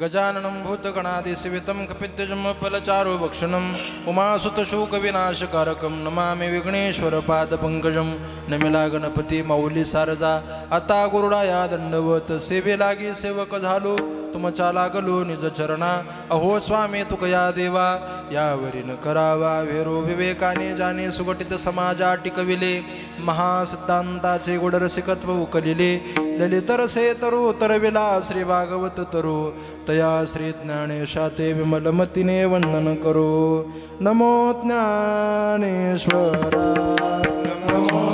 गजाननं भूतगणादिसेवितं कपित्थजम्बफलचारुभक्षणम् उमासुतशोकविनाशकारकं नमामि विघ्नेश्वरपादपङ्कजं नमिला गणपती माऊली Sharjah आता गुरुडाया दंडवत सेवे लागी सेवक झालो तुमच्या लागलो निज चरणा अहो स्वामी तुकया देवा यावरी न करावा वेरो विवेकाने जाणे सुगठित समाजा टिकविले महासिद्धांताचे गुडरसिकत्व उकलिले ललितरसे तरू तरविला श्री भागवत तरू तया श्री ज्ञानेशाते विमलमतीने वंदन करो नमो ज्ञानेश्वरा नमो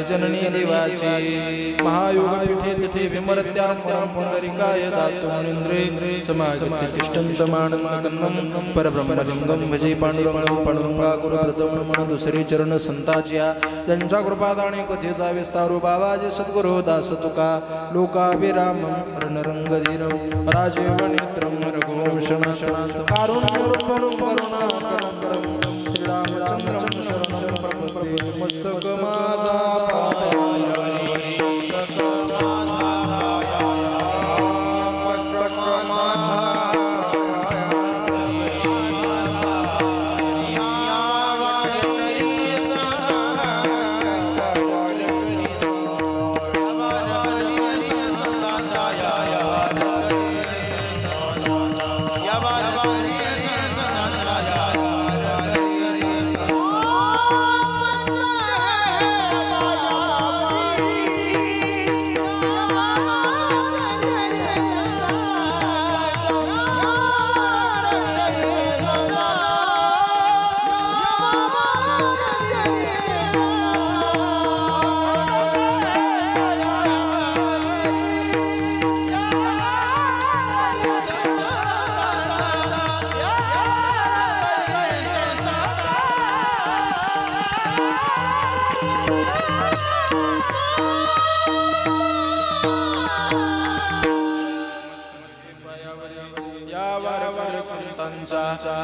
जननी देवाची महायोग पीठे तटे विमरत्यारत्यां पुंडरीकाय दातु मुनीन्द्रे समागत्य तिष्ठन्तमानन्दकन्नं परब्रह्मलिंगं भजे पांडुरंगं पांडुरंगा गुरुप्रथम नमः दुसरे चरण संताच्या त्यांच्या कृपादाने कथेचा विस्तारू बाबाजी सद्गुरु दास तुका लोकाभिरामं रणरंगधीरं राजीवनेत्रं रघुवंशं कारुण्यरूपं करुणाकरं श्रीरामचंद्रं शरणं प्रपद्ये मस्तक माझा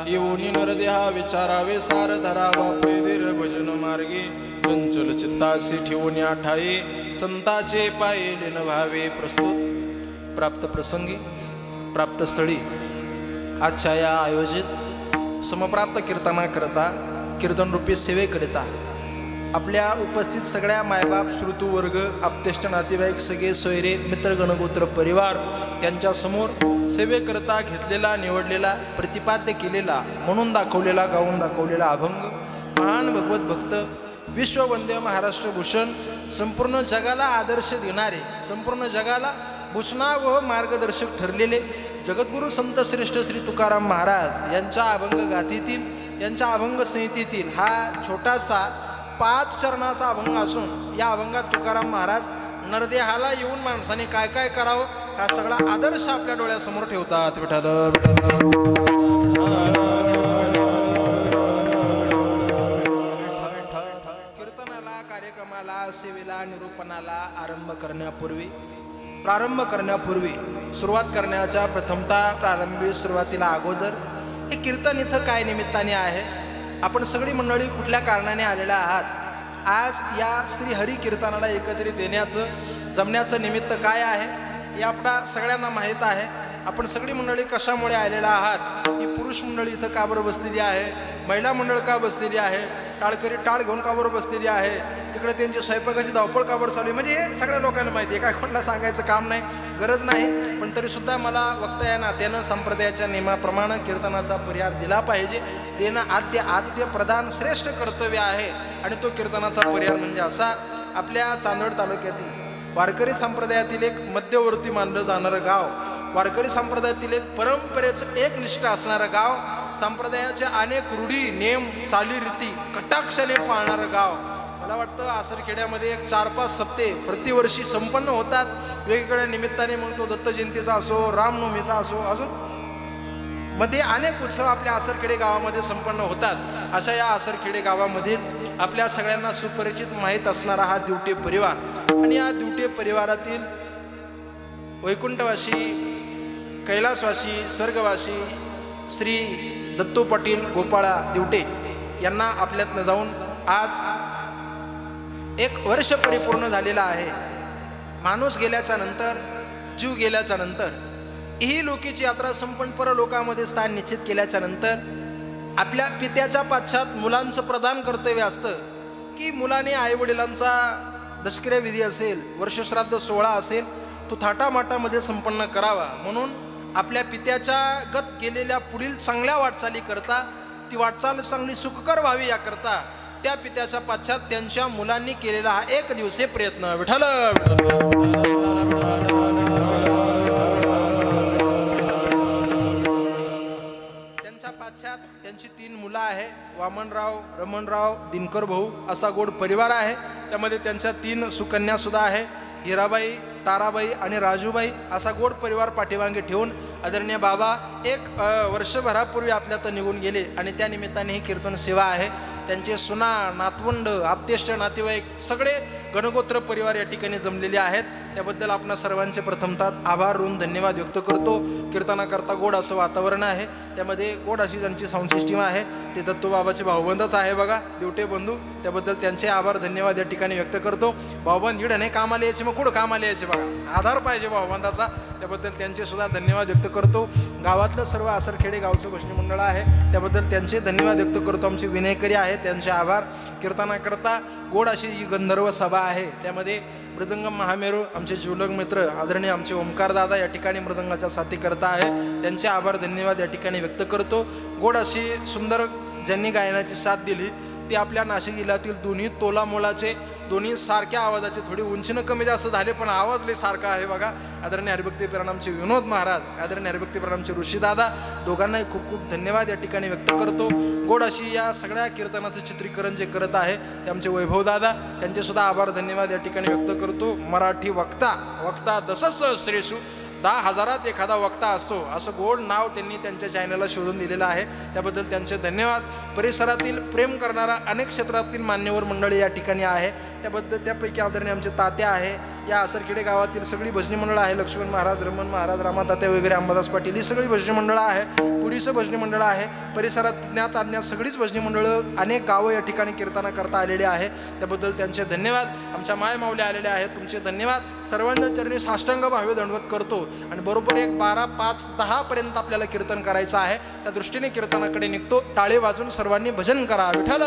येऊनी नरदेहा विचारावे सार धरावा पैदीर भजन मार्गे चंचल चित्तासी ठेवून ठाई संताचे पाये लेन व्हावे प्रस्तुत प्राप्त प्रसंगी प्राप्त स्थळी आजच्या या आयोजित समप्राप्त कीर्तना करता कीर्तन रूपी सेवेकरिता आपल्या उपस्थित सगळ्या मायबाप श्रुतुवर्ग आप्तेष्ट नातेवाईक सगळे सोयरे मित्र गणगोत्र परिवार यांच्या समोर सेवेकरता घेतलेला निवडलेला प्रतिपाद्य केलेला म्हणून दाखवलेला गाऊन दाखवलेला अभंग महान भगवत भक्त विश्ववंद्य महाराष्ट्र भूषण संपूर्ण जगाला आदर्श देणारे संपूर्ण जगाला भूषणा व मार्गदर्शक ठरलेले जगद्गुरु संत श्रेष्ठ श्री तुकाराम महाराज यांच्या अभंग गाथेतील यांच्या अभंग संहितेतील हा छोटासा 5 चरणाचा अभंग असून या अभंगात तुकाराम महाराज नरदेहाला येऊन माणसाने काय काय करावं हा सगळा आदर्श आपल्या डोळ्यासमोर ठेवतात. विठ्ठल कीर्तनाला, कार्यक्रमाला, सेवेला, निरूपणाला प्रारंभ करण्यापूर्वी सुरुवात करण्याच्या प्रथमतः प्रारंभी सुरुवातीला अगोदर हे कीर्तन इथं काय निमित्ताने आहे, आपण सगळी मंडळी कुठल्या कारणाने आलेला आहात, आज या श्री हरी कीर्तनाला एकत्रित येण्याचं जमण्याचं निमित्त काय आहे हे आपल्या सगळ्यांना माहीत आहे. आपण सगळी मंडळी कशामुळे आलेला आहात, ही पुरुष मंडळी इथं का बरं बसलेली आहे, महिला मंडळ का बसलेली आहे, टाळकरी टाळ घेऊन का बरं बसलेली आहे, तिकडे त्यांची स्वयंपाकाची धावपळ का बरं चालू आहे, म्हणजे हे सगळ्या लोकांना माहिती आहे. काय कोणाला सांगायचं काम नाही, गरज नाही. पण तरीसुद्धा मला वक्ता या नात्यानं संप्रदायाच्या नियमाप्रमाणे कीर्तनाचा पर्याय दिला पाहिजे. देणं आद्य प्रधान श्रेष्ठ कर्तव्य आहे. आणि तो कीर्तनाचा पर्याय म्हणजे असा, आपल्या चांदवड तालुक्यातील वारकरी संप्रदायातील एक मध्यवर्ती मानलं जाणारं गाव, वारकरी संप्रदायातील एक परंपरेचं एक निष्ठा असणारं गाव, संप्रदायाच्या अनेक रूढी नियम चालीरीती कटाक्षाने पाळणारं गाव. मला वाटतं आसरखेड्यामध्ये एक 4-5 सप्ते प्रतिवर्षी संपन्न होतात वेगवेगळ्या निमित्ताने. मग तो दत्त जयंतीचा असो, रामनवमीचा असो, अजून मध्ये अनेक उत्सव आपल्या आसरखेडे गावामध्ये संपन्न होतात. अशा या आसरखेडे गावामधील आपल्या सगळ्यांना सुपरिचित माहीत असणारा हा दिवटे परिवार, आणि या दिवटे परिवारातील वैकुंठवासी, कैलासवासी, स्वर्गवासी श्री दत्तू पाटील गोपाळा दिवटे यांना आपल्यातनं जाऊन आज 1 वर्ष परिपूर्ण झालेला आहे. माणूस गेल्याच्या नंतर, जीव गेल्याच्या नंतर, ही लोकीची यात्रा संपन्न परलोकामध्ये स्थान निश्चित केल्याच्या नंतर आपल्या पित्याच्या पाश्चात मुलांचं प्रदान कर्तव्य असतं की मुलाने आईवडिलांचा दशक्रिया विधी असेल, वर्षश्राद्ध सोहळा असेल, तो थाटामाटामध्ये संपन्न करावा. म्हणून आपल्या पित्याच्या गत केलेल्या पुढील चांगल्या वाटचाली करता, ती वाटचाल चांगली सुखकर व्हावी याकरता त्या पित्याच्या पाश्चात त्यांच्या मुलांनी केलेला हा 1 दिवसीय प्रयत्न. विठ्ठल त्यांच्या पाश्चात त्यांची 3 मुलं आहे, वामनराव, रमणराव, दिनकर भाऊ असा गोड परिवार आहे. त्यामध्ये त्यांच्या 3 सुकन्या सुद्धा आहे, हिराबाई, ताराबाई आणि राजूबाई असा गोड परिवार पाठीमागे ठेवून आदरणीय बाबा 1 वर्षभरापूर्वी आपल्यात निघून गेले. आणि त्या निमित्ताने ही कीर्तन सेवा आहे. त्यांचे सुना, नातवंड, आप्तेष्ट नातेवाईक सगळे गणगोत्र परिवार या ठिकाणी जमलेले आहेत. त्याबद्दल आपणा सर्वांचे प्रथमतः आभार ऋण धन्यवाद व्यक्त करतो. कीर्तनाकरता गोड असं वातावरण आहे, त्यामध्ये गोड अशी ज्यांची साऊंड सिस्टीम आहे ते दत्तूबाबाचे भाऊबंदच आहे बघा, दिवटे बंधू. त्याबद्दल त्यांचे आभार धन्यवाद या ठिकाणी व्यक्त करतो. भाऊबंद इड नाही कामाला यायचे, मग कुठं कामाला यायचे बघा, आधार पाहिजे भाऊबंदाचा. त्याबद्दल त्यांचे सुद्धा धन्यवाद व्यक्त करतो. गावातलं सर्व आसरखेडे गावचं भजनी मंडळ आहे, त्याबद्दल त्यांचे धन्यवाद व्यक्त करतो. आमचे विनयकरी आहे, त्यांचे आभार. कीर्तनाकरता गोड अशी ही गंधर्व सभा आहे, त्यामध्ये मृदंग महामेरू आमचे जीवलग मित्र आदरणीय आमचे ओमकार दादा या ठिकाणी मृदंगाच्या साथी करता आहे, त्यांचे आभार धन्यवाद या ठिकाणी व्यक्त करतो. गोड अशी सुंदर ज्यांनी गायनाची साथ दिली ती आपल्या नाशिक जिल्ह्यातील दोन्ही तोला मोलाचे, दोन्ही सारख्या आवाजाचे, थोडी उंचीनं कमी जास्त झाले पण आवाज लय सारखा आहे बघा. आदरणीय हरिभक्ती प्रणामचे विनोद महाराज, आदरणीय हरिभक्ती प्रणामचे ऋषीदादा, दोघांनाही खूप खूप धन्यवाद या ठिकाणी व्यक्त करतो. गोड अशी या सगळ्या कीर्तनाचं चित्रीकरण जे करत आहे ते आमचे वैभव दादा, त्यांचे सुद्धा आभार धन्यवाद या ठिकाणी व्यक्त करतो. मराठी वक्ता दसस श्रेषू 10,000 एखादा वक्ता असतो असं गोड नाव त्यांनी त्यांच्या चॅनलला शोधून दिलेलं आहे, त्याबद्दल त्यांचे धन्यवाद. परिसरातील प्रेम करणारा अनेक क्षेत्रातील मान्यवर मंडळी या ठिकाणी आहे, त्याबद्दल त्यापैकी आदरणीय आमचे तात्या आहे. या आसरखेडे गावातील सगळी भजनी मंडळं आहे, लक्ष्मण महाराज, रमण महाराज, रामातात्या वगैरे, अंबादास पाटील ही सगळी भजनी मंडळं आहे. पुरीचं भजनी मंडळ आहे. परिसरात ज्ञात अज्ञात सगळीच भजनी मंडळं, अनेक गावं या ठिकाणी कीर्तना करता आलेले आहे, त्याबद्दल त्यांचे धन्यवाद. आमच्या माय माऊल्या आलेले आहेत, तुमचे धन्यवाद. सर्वांच्या चरणी साष्टांग भावे दंडवत करतो. आणि बरोबर 1, 12, 5, 10 पर्यंत आपल्याला कीर्तन करायचं आहे, त्या दृष्टीने कीर्तनाकडे निघतो. टाळे वाजून सर्वांनी भजन करा. विठ्ठल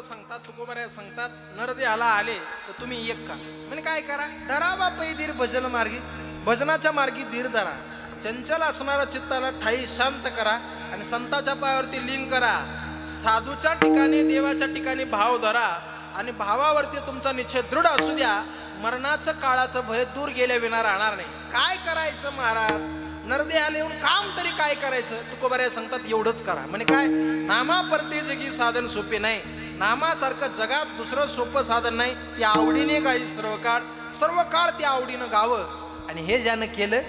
सांगतात, तुकोबाराया सांगतात, नरदेहाला आले तर तुम्ही एक का म्हणजे काय करा, धरावा पैधीर भजन मार्गी, भजनाच्या मार्गी धीर धरा, चंचल असणारा चित्ताला ठाई शांत करा आणि संताच्या पायावरती लीन करा. साधूच्या ठिकाणी, देवाच्या ठिकाणी भाव धरा आणि भावावरती तुमचा निश्चय दृढ असू द्या. मरणाचं काळाचं भय दूर गेल्या विना राहणार नाही. काय करायचं महाराज, नरदेहाला येऊन काम तरी काय करायचं. तुकोबाराया सांगतात एवढंच करा. म्हणे काय, नामा परते जगी साधन सोपे नाही. नामासारखं जगात दुसरं सोपं साधन नाही. ती आवडीने गाई सर्व काळ ती आवडीनं गावं. आणि हे ज्यानं केलं,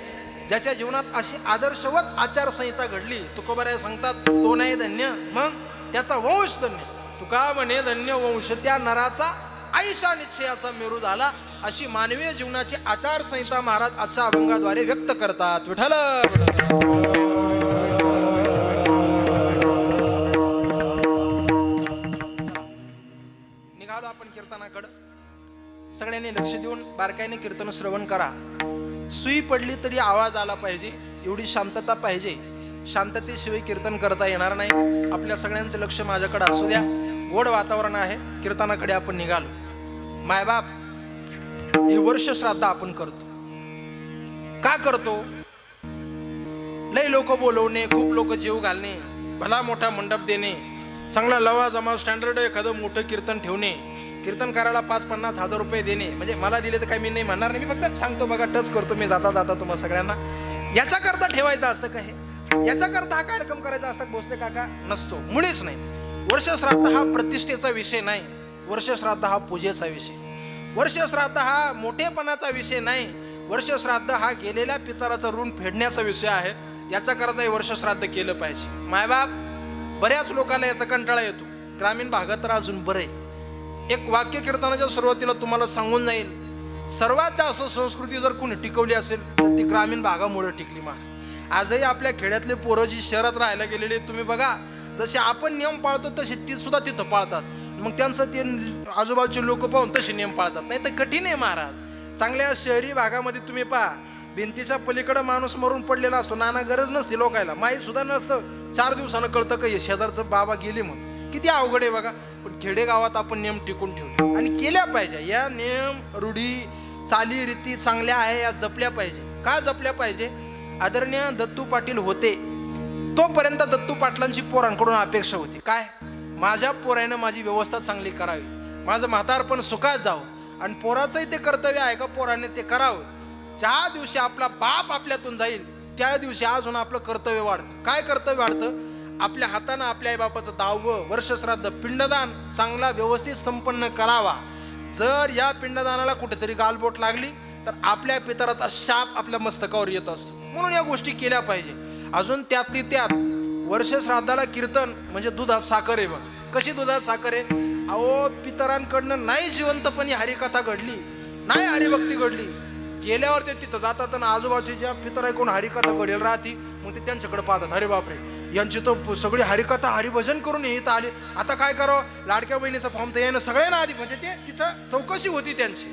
ज्याच्या जीवनात अशी आदर्शवत आचारसंहिता घडली, तुकोबाराया सांगतात तो नाही धन्य, मग त्याचा वंश धन्य. तुका म्हणे धन्य वंश त्या नराचा आयुष्या निश्चयाचा मेरू झाला. अशी मानवीय जीवनाची आचारसंहिता महाराज आजच्या अभंगाद्वारे व्यक्त करतात. विठ्ठल निघालो आपण कीर्तनाकडं. सगळ्यांनी लक्ष देऊन बारकाईने कीर्तन श्रवण करा. सुई पडली तरी आवाज आला पाहिजे, एवढी शांतता पाहिजे. शांततेशिवाय कीर्तन करता येणार नाही. आपल्या सगळ्यांचं लक्ष माझ्याकडे असू द्या. गोड वातावरण आहे. कीर्तनाकडे आपण निघालो. मायबाप हे वर्ष श्राद्ध आपण करतो. का करतो? लय लोक बोलवणे, खूप लोक जीव घालणे, भला मोठा मंडप देणे, चांगला लवाजमा स्टँडर्ड एखादं मोठं कीर्तन ठेवणे, कीर्तन करायला 5-50 हजार रुपये देणे. म्हणजे मला दिले तर काही मी नाही म्हणणार नाही, मी फक्त सांगतो बघा, टच करतो मी जाता जाता तुम्हाला सगळ्यांना. याचा करता ठेवायचं असतं का हे? याचा करता हा कार्यक्रम करायचा असता भोसले काका? नसतो, मुळीच नाही. वर्ष श्राद्ध हा प्रतिष्ठेचा विषय नाही. वर्ष श्राद्ध हा पूजेचा विषय. वर्ष श्राद्ध हा मोठेपणाचा विषय नाही. वर्ष श्राद्ध हा गेलेल्या पितराचं ऋण फेडण्याचा विषय आहे. याचा करता हे वर्ष श्राद्ध केलं पाहिजे. मायबाप बऱ्याच लोकांना याचा कंटाळा येतो. ग्रामीण भागात तर अजून बरं आहे. एक वाक्य कीर्तनाच्या सुरुवातीला तुम्हाला सांगून जाईल, सर्वात जास्त संस्कृती जर कोणी टिकवली असेल तर ती ग्रामीण भागामुळे टिकली. महाराज आजही आपल्या खेड्यातले पोरं जी शहरात राहायला गेलेली तुम्ही बघा, जसे आपण नियम पाळतो तसे ती सुद्धा तिथं पाळतात. मग त्यांचं ते आजूबाजूचे लोक पाहून तसे नियम पाळतात. नाही तर कठीण आहे महाराज. चांगल्या शहरी भागामध्ये तुम्ही पहा, भिंतीच्या पलीकडे माणूस मरून पडलेला असतो, नाना गरज नसते लोकायला, माहीत सुद्धा नसतं. 4 दिवसानं कळतं का हे शेजारचं बाबा गेले म्हणून. किती अवघड आहे बघा. पण खेडेगावात आपण नियम टिकून ठेवले आणि केल्या पाहिजे. या नियम रूढी चाली रीती चांगल्या आहे, या जपल्या पाहिजे. का जपल्या पाहिजे? आदरणीय दत्तू पाटील होते तोपर्यंत दत्तू पाटलांची पोरांकडून अपेक्षा होती काय, माझ्या पोरानं माझी व्यवस्था चांगली करावी, माझं म्हातारपण सुखात जावं. आणि पोराचंही ते कर्तव्य आहे का पोराने ते करावं. ज्या दिवशी आपला बाप आपल्यातून जाईल त्या दिवशी अजून आपलं कर्तव्य वाढतं. काय कर्तव्य वाढतं? आपल्या हातानं आपल्या आईबापाचं 10वं वर्ष श्राद्ध पिंडदान चांगला व्यवस्थित संपन्न करावा. जर या पिंडदानाला कुठेतरी गालबोट लागली तर आपल्या पितराचा शाप आपल्या मस्तकावर येत असतो. म्हणून या गोष्टी केल्या पाहिजे. अजून त्यातली त्यात वर्ष श्राद्धाला कीर्तन म्हणजे दुधात साखर आहे. बघ कशी दुधात साखर आहे. अहो पितरांकडनं नाही जिवंतपणी हरिकथा घडली, नाही हरिभक्ती घडली, गेल्यावर ते तिथं जातात आणि आजूबाजूच्या ज्या पितर आहे कोण हरिकथा घडेल राहती, मग ते त्यांच्याकडे पाहतात, अरे बापरे यांची तो सगळी हरिकथा हरिभजन करून इथं आले, आता काय करावं. लाडक्या बहिणीचा फॉर्म तर यानं सगळ्यांना आधी म्हणजे ते तिथं चौकशी होती त्यांची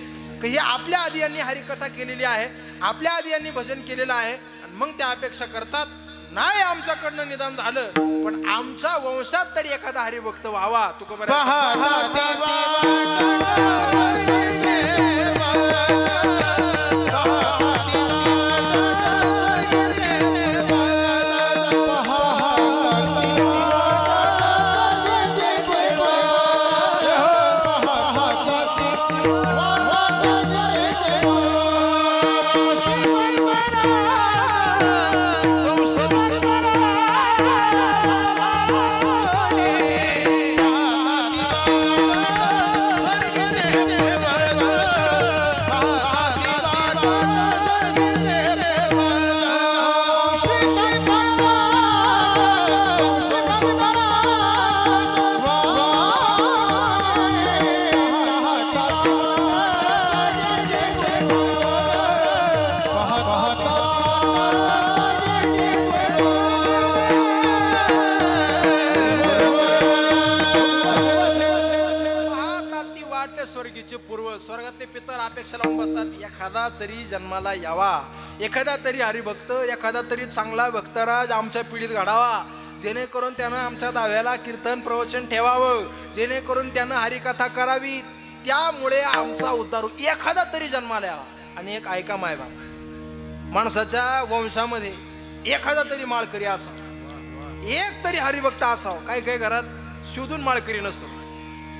की हे आपल्या आधी यांनी हरिकथा केलेली आहे, आपल्या आधी यांनी भजन केलेलं आहे. आणि मग त्या अपेक्षा करतात नाही आमच्याकडनं निदान झालं पण आमच्या वंशात तरी एखादा हरिभक्त व्हावा. तुका स्वर्गातले पितर अपेक्षा लावून बसतात एखादा तरी जन्माला यावा, एखादा तरी हरिभक्त, एखादा तरी चांगला भक्तराज आमच्या पिढीत घडावा, जेणेकरून त्यानं आमच्या दाव्याला कीर्तन प्रवचन ठेवावं, जेणेकरून त्यानं हरिकथा करावी, त्यामुळे आमचा उद्धार हो. एखादा तरी जन्माला यावा. आणि एक ऐका मायबाप, माणसाच्या वंशामध्ये एखादा तरी माळकरी असावा, एक तरी हरिभक्त असावा. काही काही घरात शोधून माळकरी नसतो,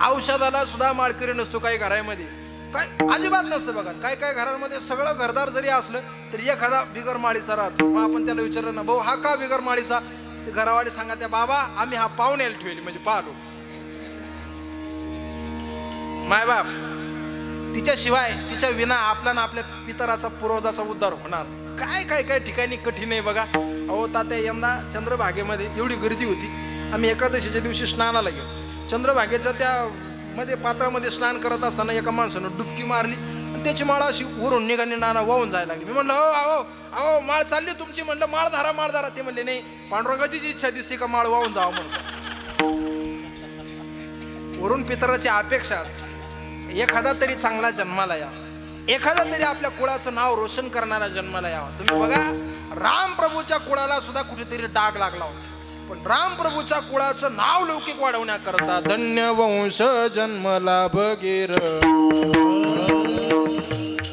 औषधाला सुद्धा माळकरी नसतो काही घरामध्ये. काय अजिबात नसतं बघा. काय काय घरांमध्ये सगळं घरदार जरी असलं तरी एखादा बिगर माळीचा राहतो. मग आपण त्याला विचारलं ना, भाऊ हा का बिगर माळीचा? ते घरावाले सांगा, त्या बाबा आम्ही हा पाहुण्याला ठेवली म्हणजे पाहलो. मायबाप तिच्याशिवाय तिच्या विना आपला ना आपल्या पितराचा पूर्वजाचा उद्धार होणार. काय काय काय ठिकाणी कठीण आहे बघा. अहो तात्या, यंदा चंद्रभागेमध्ये एवढी गर्दी होती. आम्ही एकादशीच्या दिवशी स्नानाला गेलो. चंद्रभागेच्या त्या मध्ये पात्रामध्ये स्नान करत असताना एका माणसानं डुबकी मारली आणि त्याची माळ अशी उरून निघाली, नाना वाहून जायला लागली. मी म्हणलं, हो अहो अहो माळ चालली तुमची. म्हणलं माळ धरा माळ धरा. ते म्हणले, नाही, पांडुरंगाची जी इच्छा दिसते का माळ वाहून जावं म्हणतो. वरून पितराची अपेक्षा असते एखादा तरी चांगला जन्माला यावा, एखादा तरी आपल्या कुळाचं नाव रोशन करणारा जन्माला यावा. तुम्ही बघा, राम प्रभूच्या कुळाला सुद्धा कुठेतरी डाग लागला होता. पण राम प्रभूच्या कुळाचं नाव लौकिक वाढवण्याकरता धन्य वंश जन्मला भगीर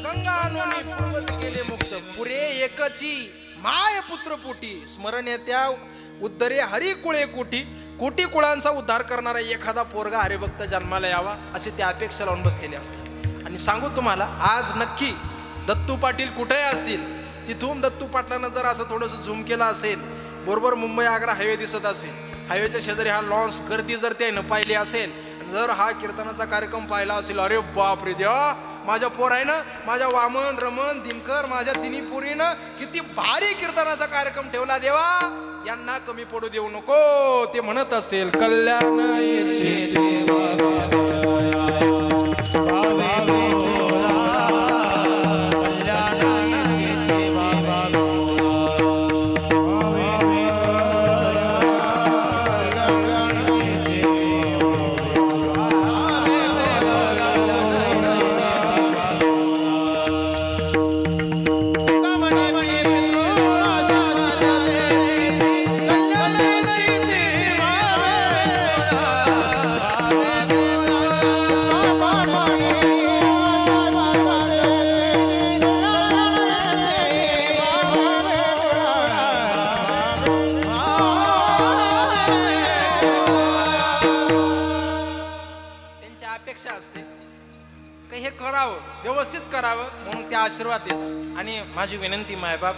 गंगा केले मुक्त पुरे एकची माय पुत्र पोटी स्मरण येत्या उद्धरे हरी कुळे कोटी. कोटी कुळांचा उद्धार करणारा एखादा पोरगा हरिभक्त जन्माला यावा अशी त्या अपेक्षा लावून बसलेली असते. आणि सांगू तुम्हाला, आज नक्की दत्तू पाटील कुठे असतील, तिथून दत्तू पाटलानं जर असं थोडंसं झूम केलं असेल, बरोबर मुंबई आग्रा हायवे दिसत असेल, हायवेच्या शेजारी हा लॉन्स गर्दी जर त्यानं पाहिली असेल, जर हा कीर्तनाचा कार्यक्रम पाहिला असेल, अरे बाप रे देवा, माझ्या पोरायनं, माझ्या वामन रमन दिनकर, माझ्या तिन्ही पोरीनं किती भारी कीर्तनाचा कार्यक्रम ठेवला. देवा यांना कमी पडू देऊ नको. ते म्हणत असेल, कल्याण व्यवस्थित करावं म्हणून ते आशीर्वाद देतात. आणि माझी विनंती, मायबाप,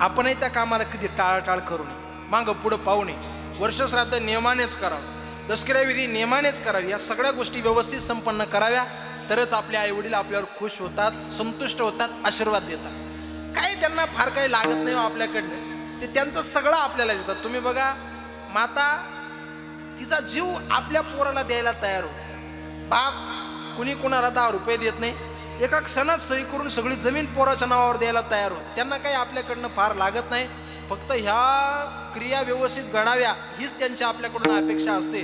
आपणही त्या कामाला कधी टाळटाळ करू नये, मागं पुढं पाहू नये. वर्षश्राद्ध नियमानेच करावं, दशक्रिया विधी नियमानेच करावी. या सगळ्या गोष्टी व्यवस्थित संपन्न कराव्या, तरच आपले आईवडील आपल्यावर खुश होतात, संतुष्ट होतात, आशीर्वाद देतात. काही त्यांना फार काही लागत नाही आपल्याकडनं, ते त्यांचं सगळं आपल्याला देतात. तुम्ही बघा, माता तिचा जीव आपल्या पोराला द्यायला तयार होते. बाप कुणी कुणाला 10 रुपये देत नाही, एका क्षणात सही करून सगळी जमीन पोराच्या नावावर द्यायला तयार होत. त्यांना काही आपल्याकडनं फार लागत नाही, फक्त ह्या क्रिया व्यवस्थित घडाव्या हीच त्यांची आपल्याकडून अपेक्षा असते.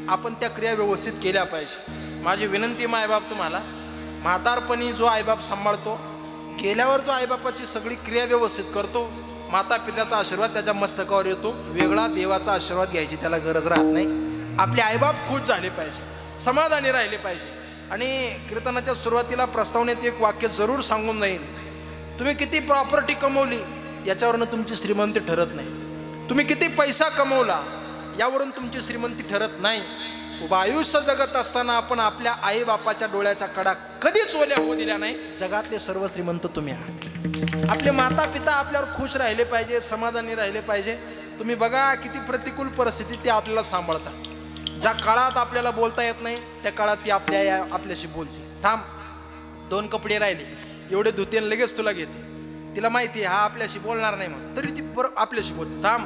आपण त्या क्रिया व्यवस्थित केल्या पाहिजे. माझी विनंती मायबाप तुम्हाला, म्हातारपणी जो आईबाप सांभाळतो, गेल्यावर जो आईबापाची सगळी क्रिया व्यवस्थित करतो, माता पित्याचा आशीर्वाद त्याच्या मस्तकावर येतो. वेगळा देवाचा आशीर्वाद घ्यायची त्याला गरज राहत नाही. आपले आईबाप खुश झाले पाहिजे, समाधानी राहिले पाहिजे. आणि कीर्तनाच्या सुरुवातीला प्रस्तावनेत एक वाक्य जरूर सांगून जाईल, तुम्ही किती प्रॉपर्टी कमवली याच्यावरून तुमची श्रीमंती ठरत नाही. तुम्ही किती पैसा कमवला यावरून तुमची श्रीमंती ठरत नाही. उभं आयुष्य जगत असताना आपण आपल्या आईबापाच्या डोळ्याच्या कडा कधीच ओल्या होऊ दिल्या नाही. जगातले सर्व श्रीमंत तुम्ही आहात. आपले माता पिता आपल्यावर खुश राहिले पाहिजे, समाधानी राहिले पाहिजे. तुम्ही बघा किती प्रतिकूल परिस्थिती ते आपल्याला सांभाळतात. ज्या काळात आपल्याला बोलता येत नाही त्या काळात ती आपल्याशी बोलते. थांब, 2 कपडे राहिले, एवढे धुते लगेच तुला घेते. तिला माहिती आहे हा आपल्याशी बोलणार नाही, मग तरी ती आपल्याशी बोलते. थांब,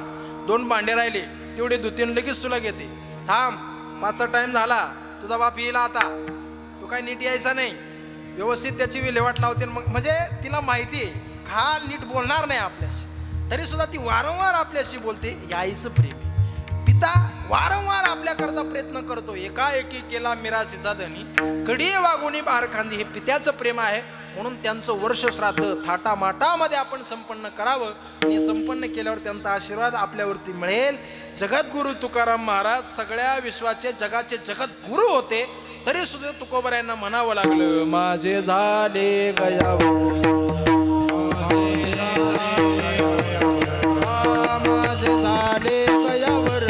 2 भांडे राहिले, तेवढे धुते लगेच तुला घेते. थांब, 5चा टाइम झाला, तुझा बाप येईल आता, तू काय नीट यायचा नाही, व्यवस्थित त्याची विल्हेवाट लावते. मग म्हणजे तिला माहिती आहे हा नीट बोलणार नाही आपल्याशी, तरी सुद्धा ती वारंवार आपल्याशी बोलते. हे आईचं प्रेम आहे. पिता वारंवार आपल्याकरता प्रयत्न करतो. एकाएकी केला मिरासीचा धनी, कडी वागुनी बाहेर खांदी. हे पित्याचं प्रेम आहे. म्हणून त्यांचं वर्ष श्राद्ध थाटामाटामध्ये आपण संपन्न करावं. आणि संपन्न केल्यावर त्यांचा आशीर्वाद आपल्यावरती मिळेल. जगद्गुरु तुकाराम महाराज सगळ्या विश्वाचे जगाचे जगद्गुरु होते, तरी सुद्धा तुकोबरायांना म्हणावं लागलं, माझे झाले गयावर, माझे झाले गयावर,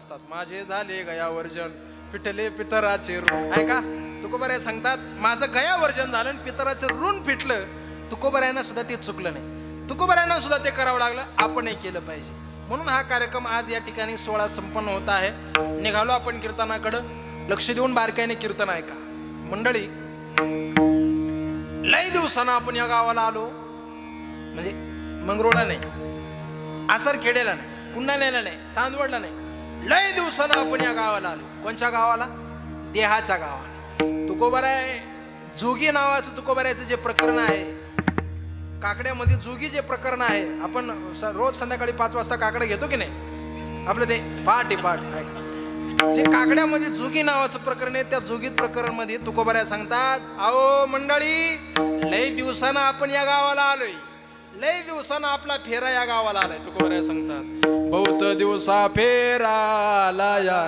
असतात, माझे झाले गयावर्जन फिटले पितराचे ऋण. आहे का? तुकोबाराय सांगतात माझं गयावर्जन झालं आणि पितराचं ऋण फिटलं. तुकोबारायांना सुद्धा ते चुकलं नाही, तुकोबारायांना सुद्धा ते करावं लागलं, आपणही केलं पाहिजे. म्हणून हा कार्यक्रम आज या ठिकाणी 16 संपन्न होत आहे. निघालो आपण कीर्तनाकडं. लक्ष देऊन बारकाईने कीर्तन ऐका मंडळी. लय दिवसानं आपण या गावाला आलो, म्हणजे मंगरुळला नाही, आसरखेडेला नाही, पुन्हाण्याला नाही, चांदवडला नाही, लय दिवसानं आपण या गावाला आलो. कोणच्या गावाला? देहाच्या गावाला. तुकोबाराय जोगी नावाचं तुकोबारायचं जे प्रकरण आहे, काकड्यामध्ये जोगी जे प्रकरण आहे, आपण रोज संध्याकाळी 5 वाजता काकडे घेतो की नाही, आपलं ते पाठ ऐका, जे काकड्यामध्ये जोगी नावाचं प्रकरण आहे, त्या जोगी प्रकरण मध्ये तुकोबाराय सांगतात, अहो मंडळी लय दिवसानं आपण या गावाला आलोय, लय दिवसानं आपला फेरा या गावाला आलाय. तुकोबाराय सांगतात बहुत दिवसा फेरा आला या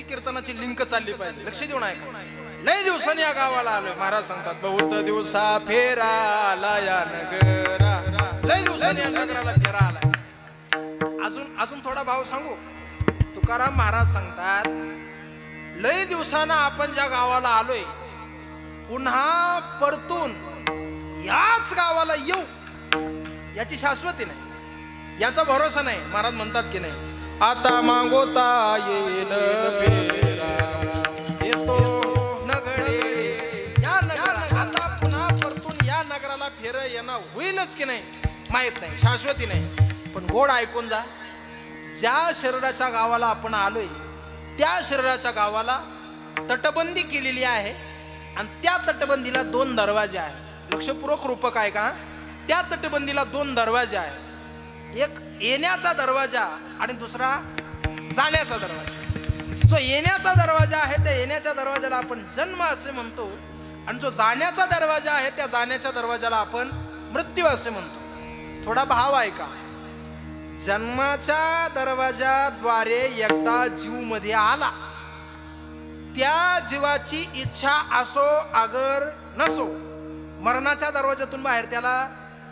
कीर्तनाची लिंक चालली पाहिजे. लक्ष देऊन ऐका. लय दिवसांनी या गावाला आलोय. महाराज सांगतात बहुत दिवसा फेरा आला या नगरा. लय दिवसांनी या नगराला फेरा आलाय. अजून थोडा भाव सांगू. तुकाराम महाराज सांगतात लय दिवसानं आपण ज्या गावाला आलोय, पुन्हा परतून याच गावाला येऊ याची शाश्वती नाही, याचा भरोसा नाही. महाराज म्हणतात की नाही, आता मागोता येईल फेरा येतो नगरे या नगराला. आता पुन्हा परतून या नगराला फेर येणं होईलच की नाही माहित नाही, शाश्वती नाही. पण गोड ऐकून जा, ज्या शरीराच्या गावाला आपण आलोय त्या शरीराच्या गावाला तटबंदी केलेली आहे आणि त्या तटबंदीला 2 दरवाजे आहेत. लक्षपूर्वक रूपक आहे का? त्या तटबंदीला 2 दरवाजे आहेत. एक येण्याचा दरवाजा आणि दुसरा जाण्याचा दरवाजा. जो येण्याचा दरवाजा आहे त्या येण्याच्या दरवाजाला आपण जन्म असे म्हणतो आणि जो जाण्याचा दरवाजा आहे त्या जाण्याच्या दरवाजाला आपण मृत्यू असे म्हणतो. थोडा भाव ऐका. जन्माच्या दरवाजाद्वारे एकदा जीव मध्ये आला, त्या जीवाची इच्छा असो अगर नसो, मरणाच्या दरवाजातून बाहेर त्याला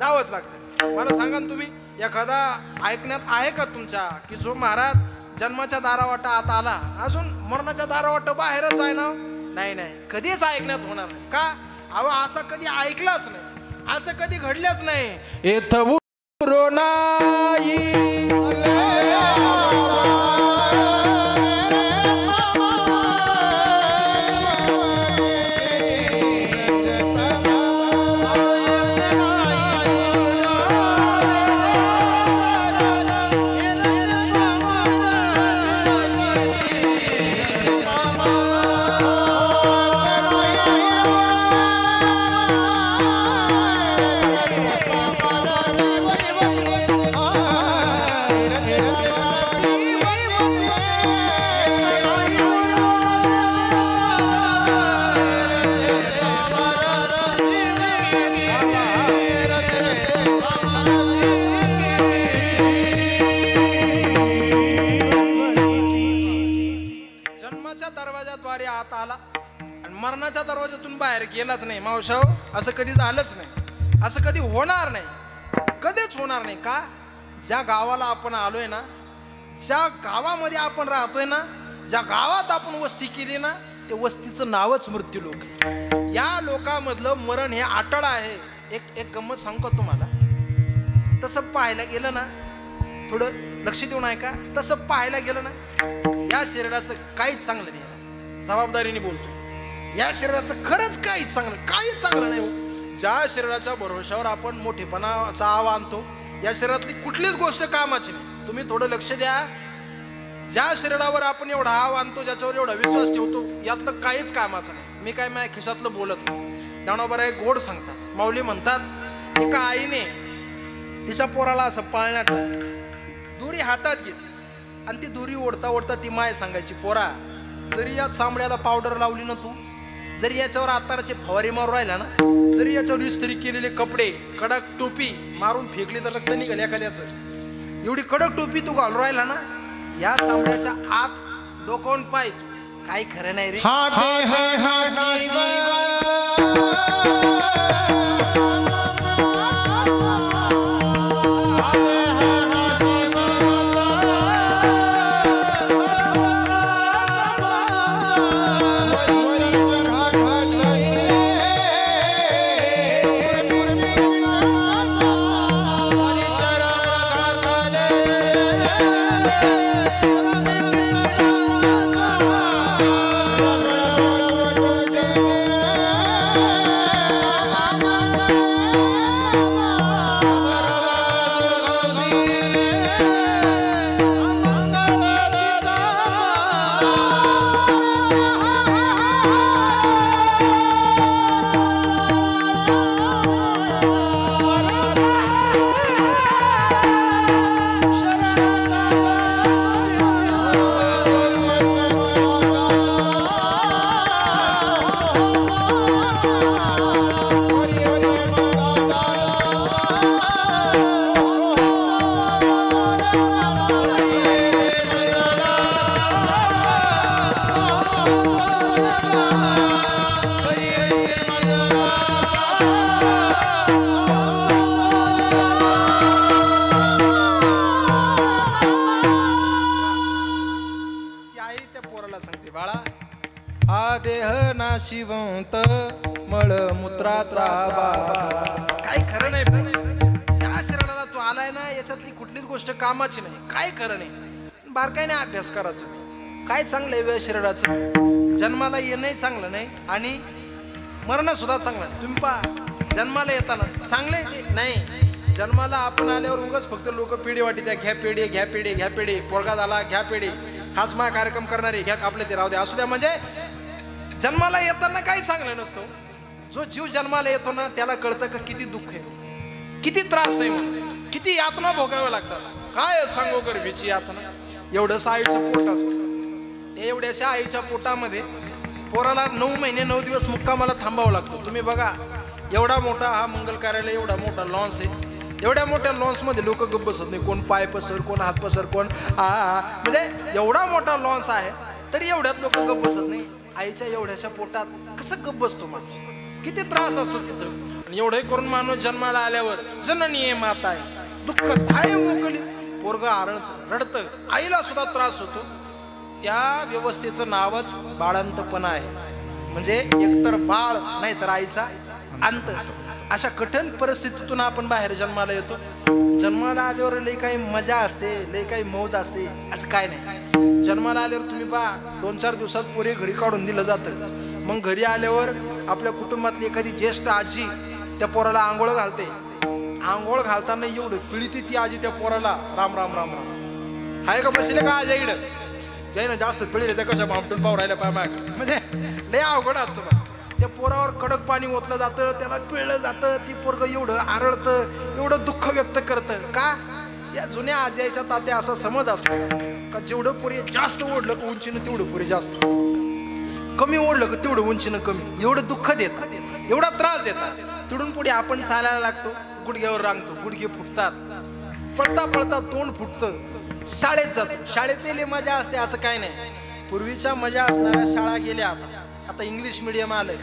जावंच लागतं. मला सांगा ना तुम्ही, एखादा ऐकण्यात आहे का तुमच्या की जो महाराज जन्माच्या दारावाटा आता आला, अजून मरणाच्या दारावाटा बाहेरच आहे ना? नाही नाही, कधीच ऐकण्यात होणार नाही. का? अहो असं कधी ऐकलंच नाही, असं कधी घडलंच नाही. येथवू रोनाई मरणाच्या दरवाजातून बाहेर गेलाच नाही. मावशाव असं कधी झालंच नाही, असं कधी होणार नाही, कधीच होणार नाही. का? ज्या गावाला आपण आलोय ना, ज्या गावामध्ये आपण राहतोय ना, ज्या गावात आपण वस्ती केली ना, ते वस्तीचं नावच मृत्यू लोक. या लोकांमधलं मरण हे अटळ आहे. एक गंमत सांगतो तुम्हाला. तसं पाहायला गेलं ना, थोडं लक्ष देऊन ऐका. तसं पाहायला गेलं ना, या शरीराचं काहीच चांगलं नाही. जबाबदारीने बोलतो, या शरीराचं खरंच काहीच चांगलं नाही हो. ज्या शरीराच्या भरोशावर आपण मोठेपणाचा आव आणतो, या शरीरातली कुठलीच गोष्ट कामाची नाही. तुम्ही थोडं लक्ष द्या. ज्या शरीरावर आपण एवढा आव आणतो, ज्याच्यावर एवढा विश्वास ठेवतो, यातलं काहीच कामाचं नाही. मी काय माझ्या खिशातलं बोलत नाही. ज्ञानोबा एक गोड सांगतात. माऊली म्हणतात, एका आईने तिच्या पोराला असं पाळण्यात दोरी हातात घेतली आणि ती दोरी ओढता ओढता ती माय सांगायची, पोरा जरी या चांबड्याला पावडर लावली ना तू, जरी याच्यावर आताराचे फवारी मारून राहिला ना, जरी याच्यावर इस्त्री केलेले कपडे, कडक टोपी मारून फेकली तर रक्त निघाल एखाद्याचं, एवढी कडक टोपी तू घालून राहिला ना, या चांबड्याच्या आत डोकावून पाय तू, काही खरं नाही रे. शिवंत मळमूत्राचा काय खरं नाही. ज्या शरीराला तू आलाय ना, याच्यातली कुठलीच गोष्ट कामाची नाही. काय खरं नाही. बारकाईने अभ्यास करायचा. काय चांगलं आहे शरीराचं? जन्माला येणंही चांगलं नाही आणि मरण सुद्धा चांगलं नाही. तुम्ही पहा, जन्माला येताना चांगलं आहे नाही. जन्माला आपण आल्यावर उगाच फक्त लोक पेढी वाटी द्या, घ्या पेढी, घ्या पेढी, घ्या पेढी, पोरगा झाला घ्या पेढी, हाच मा कार्यक्रम करणारे घ्या, आपले ते राहू द्या, असू द्या. म्हणजे जन्माला येताना काही चांगलं नसतं. जो जीव जन्माला येतो ना, त्याला कळतं का किती दुःख आहे, किती त्रास आहे, किती यातना भोगाव्या लागतात. काय सांगू गरबीची यातना. एवढंसं आईचं पोट असतं. एवढ्याशा आईच्या पोटामध्ये पोराला 9 महिने 9 दिवस मुक्कामाला थांबावं लागतं. तुम्ही बघा, एवढा मोठा हा मंगल कार्यालय, एवढा मोठा लॉन्स आहे. एवढ्या मोठ्या लॉन्समध्ये लोक गप्प बसत नाही. कोण पाय पसर, कोण हात पसर, कोण म्हणजे एवढा मोठा लॉन्स आहे तरी एवढ्यात लोक गप्प बसत नाही. आईच्या एवढ्याशा पोटात कसं गप्प बसतो माणूस? किती त्रास असतो तिथं. आणि एवढे करून माणूस जन्माला आल्यावर जननीय माता आहे, दुःख धाय मोकली, पोरग आरळत रडतं, आईला सुद्धा त्रास होतो. त्या व्यवस्थेचं नावच बाळंतपणा आहे. म्हणजे एकतर बाळ नाही तर आईचा अंत. अशा कठीण परिस्थितीतून आपण बाहेर जन्माला येतो. जन्माला आल्यावर लई काही मजा असते, लई काही मौज असते, असं काय नाही. जन्माला आल्यावर तुम्ही पहा, 2-4 दिवसात पोरी घरी काढून दिलं जातं. मग घरी आल्यावर आपल्या कुटुंबातली एखादी ज्येष्ठ आजी त्या पोराला आंघोळ घालते. आंघोळ घालताना एवढं पिळती ती आजी त्या पोराला, राम राम राम राम. हाय का बसले का आजी इकडं? ज्यानं जास्त पिळले त्या कशा भामटून पाव राहिल्या पाय माग. म्हणजे लय अवघड असतं बा. त्या पोरावर कडक पाणी ओतलं जातं, त्याला पिळलं जातं. ती पोरग एवढं आरळतं, एवढं दुःख व्यक्त करतं. का? या जुन्या आजीच्या तात्या असा समज असतो का जेवढं पुरी जास्त ओढलं का उंचीनं तेवढं पुरी जास्त, कमी ओढलं का तेवढं उंचीनं कमी. एवढं दुःख देतात, एवढा त्रास देतात. तिथून पुढे आपण चालायला लागतो, गुडघ्यावर रांगतो, गुडघे फुटतात, पळता पळता तोंड फुटतं. शाळेत जातो, शाळेतली मजा असते असं काय नाही. पूर्वीच्या मजा असणाऱ्या शाळा गेल्या. आता इंग्लिश मिडियम आलंय.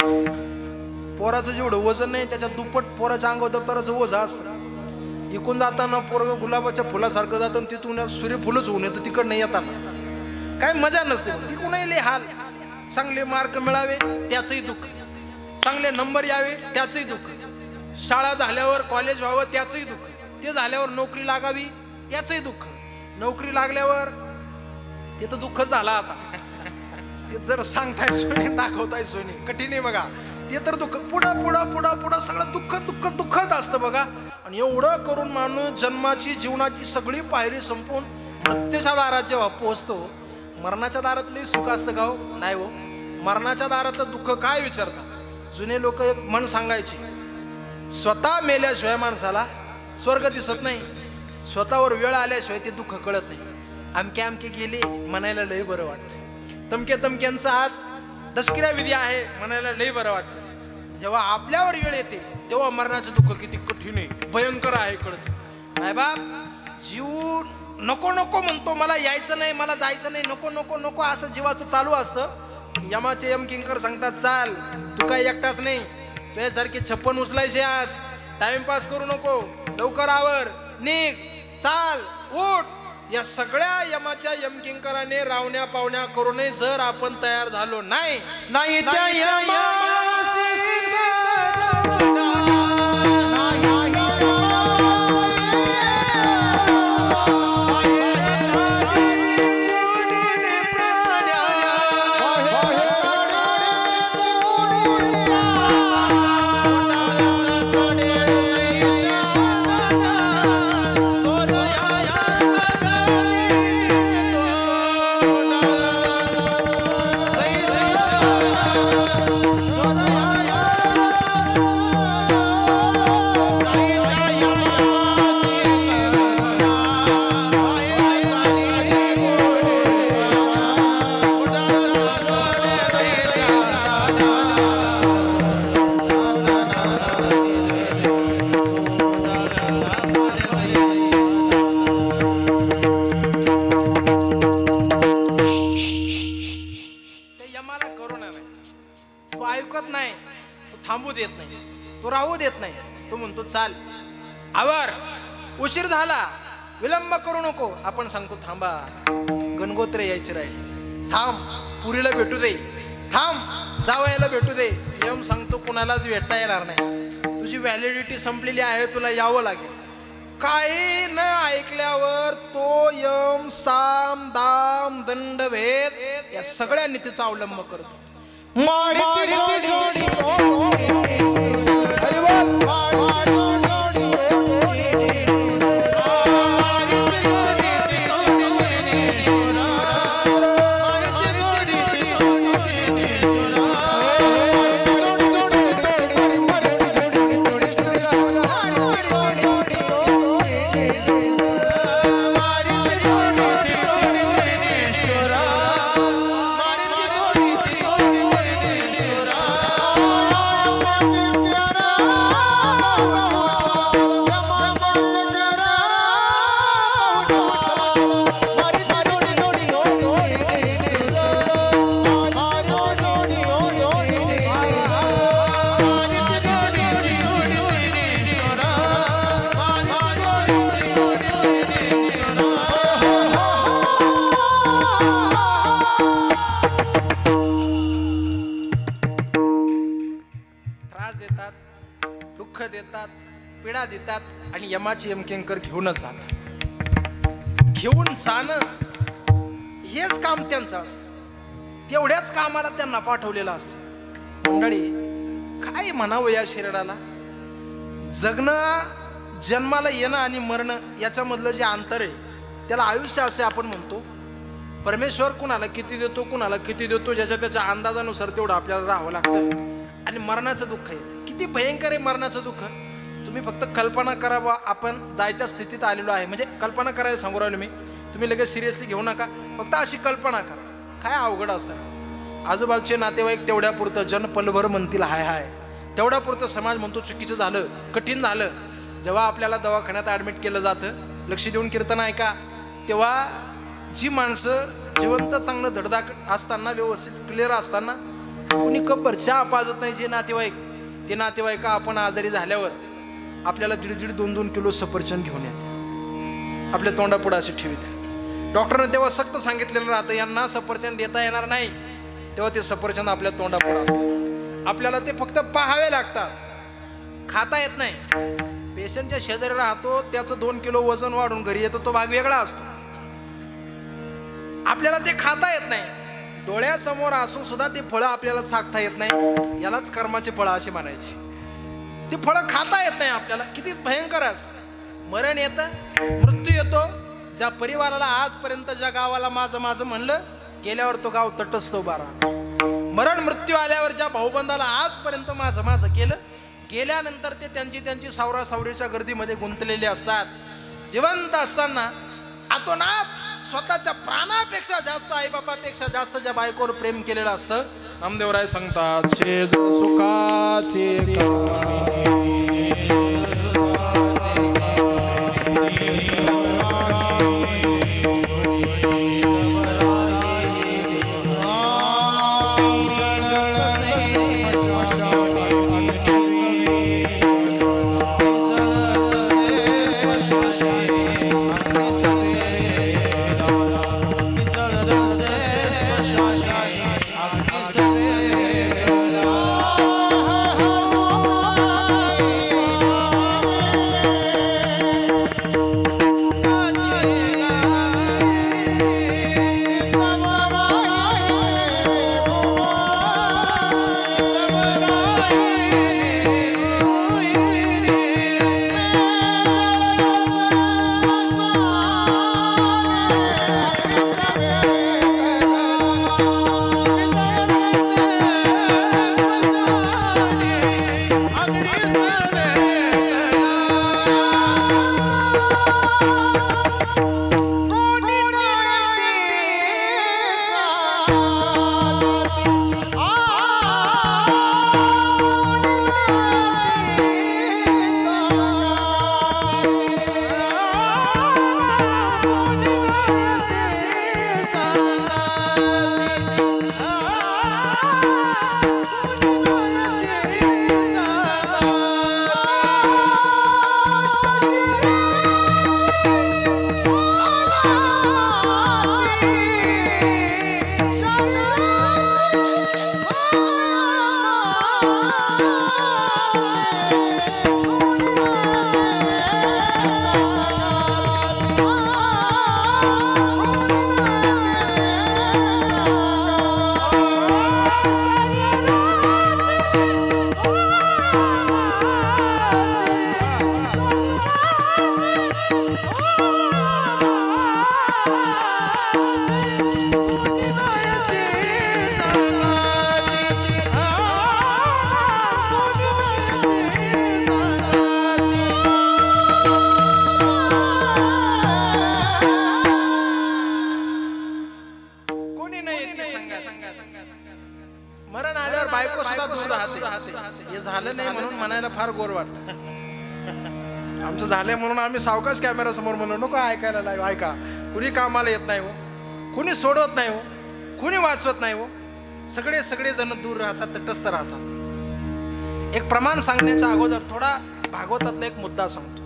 पोराचं जेवढं वजन नाही त्याच्या दुप्पट पोराच्या अंगावर दप्तराचं ओझं असतं. इकून जाताना पोरग गुलाबाच्या फुलासारखं जातं, तिथून सूर्यफुलच होऊन येतं. तिकडनं येताना काय मजा नसते. तिकडूनही लय हाल. चांगले मार्क मिळावे त्याचंही दुःख, चांगले नंबर यावे त्याचंही दुःख, शाळा झाल्यावर कॉलेज व्हावं त्याचंही दुःख, ते झाल्यावर नोकरी लागावी त्याचंही दुःख. नोकरी लागल्यावर ते तर दुःख झाला आता. ते जर सांगताय सोने दाखवताय सोने कठीण आहे बघा. ते तर दुःख पुढं पुढं पुढं पुढं सगळं दुःख दुःख दुःखच असतं बघा. आणि एवढं करून माणूस जन्माची जीवनाची सगळी पायरी संपून मृत्यूच्या दारात जेव्हा पोहोचतो, मरणाच्या दारातली सुख असतं का हो? नाही हो. मरणाच्या दारातलं दुःख काय विचारतात. जुने लोक एक म्हण सांगायची, स्वतः मेल्याशिवाय माणसाला स्वर्ग दिसत नाही, स्वतःवर वेळ आल्याशिवाय ते दुःख कळत नाही. अमके अमके गेले म्हणायला लय बरं वाटतं, तमके तमक्यांचा आज दशकिरा विधी आहे म्हणायला लय बरं वाटतं. जेव्हा आपल्यावर वेळ येते तेव्हा मरणाचं दुःख किती कठीण आहे, भयंकर आहे कळतं. नाही बाप, जीव नको नको म्हणतो, मला यायचं नाही, मला जायचं नाही, नको नको नको असं जीवाचं चालू असतं. यमाचे यम किंकर सांगतात, चाल तू काही एकटाच नाही, तुझ्यासारखे 56 उचलायचे आज, टाइमपास करू नको, लवकर आवर, निघ, चाल, उठ. या सगळ्या यमाच्या यमकिंकराने रावण्या पावण्या करूनही जर आपण तयार झालो नाही चाल, आवर, उशीर झाला, विलंब करू नको. आपण सांगतो थांबा, गणगोत्रे यायचे राहिले, थांब, पुरीला भेटू दे, थांब, जावयाला भेटू दे. यम सांगतो कुणालाच भेटता येणार नाही, तुझी व्हॅलिडिटी संपलेली आहे, तुला यावं लागेल. काही न ऐकल्यावर तो यम साम दाम दंड भेद या सगळ्या नीतीचा अवलंब करतो. आणि यमाची यमकिंकर घेऊनच जातात. घेऊन जाणं हेच काम त्यांचं असतं, तेवढ्याच कामाला त्यांना पाठवलेलं असतं. मंडळी, काय म्हणावं या शरीराला. जगणं, जन्माला येणं आणि मरणं याच्यामधलं जे अंतर आहे त्याला आयुष्य असे आपण म्हणतो. परमेश्वर कुणाला किती देतो, कुणाला किती देतो, ज्याच्या त्याच्या अंदाजानुसार तेवढं आपल्याला राहावं लागतं. आणि मरणाचं दुःख आहे, किती भयंकर आहे मरणाचं दुःख. तुम्ही फक्त कल्पना करा, बा आपण जायच्या स्थितीत आलेलो आहे, म्हणजे कल्पना करायला सांगू राहिलो मी, तुम्ही लगेच सिरियसली घेऊ नका, फक्त अशी कल्पना करा. काय अवघड असतं. आजूबाजूचे नातेवाईक तेवढ्या पुरतं जन पलभर म्हणतील हाय हाय, तेवढ्या पुरतं समाज म्हणतो चुकीचं झालं, कठीण झालं. जेव्हा आपल्याला दवाखान्यात ॲडमिट केलं जातं, लक्ष देऊन कीर्तन ऐका, तेव्हा जी माणसं जिवंत चांगलं धडधाक असताना, व्यवस्थित क्लिअर असताना, कोणी कप्पर चहा पाजत नाही जे नातेवाईक, ते नातेवाईक आपण आजारी झाल्यावर आपल्याला 1.5 2 किलो सफरचंद घेऊन येते, आपल्या तोंडापुढे असे ठेवते. डॉक्टरने तेव्हा सक्त सांगितलेलं राहतं, यांना सफरचंद देता येणार नाही. तेव्हा ते सफरचंद आपल्या तोंडापुढे असतात, आपल्याला ते फक्त पाहावे लागतात, खाता येत नाही. पेशंटच्या शेजारी राहतो, त्याचं 2 किलो वजन वाढून घरी येतो, तो भाग वेगळा असतो. आपल्याला ते खाता येत नाही, डोळ्यासमोर असून सुद्धा ती फळं आपल्याला चाखता येत नाही, यालाच कर्माची फळं अशी म्हणायची. ती फळं खाता येत नाही आपल्याला. किती भयंकर असतं. मरण येतं, मृत्यू येतो. ज्या परिवाराला आजपर्यंत ज्या गावाला माझं माझं म्हणलं, गेल्यावर तो गाव तटस्थ उभा राहतो. मरण मृत्यू आल्यावर ज्या भाऊबंदाला आजपर्यंत माझं माझं केलं, गेल्यानंतर ते त्यांची सावरासावरीच्या गर्दीमध्ये गुंतलेले असतात. जिवंत असताना आतोनात स्वतःच्या प्राणापेक्षा जास्त, आईबापापेक्षा जास्त ज्या बायकोवर प्रेम केलेलं असतं. नामदेवराय सांगतात, शेज सुखाचे मरण आल्यावर बायको सुद्धा दुसरं हे झालं नाही म्हणून म्हणायला फार गोड वाटतं. आमचं झालंय म्हणून आम्ही सावकाश कॅमेरा समोर म्हणलो, नको ऐकायला लाईव्ह ऐका. कुणी कामाला येत नाही हो, कुणी सोडवत नाही हो, कुणी वाचवत नाही हो. सगळे जण दूर राहतात, तटस्थ राहतात. एक प्रमाण सांगण्याच्या अगोदर थोडा भागवतातला एक मुद्दा सांगतो,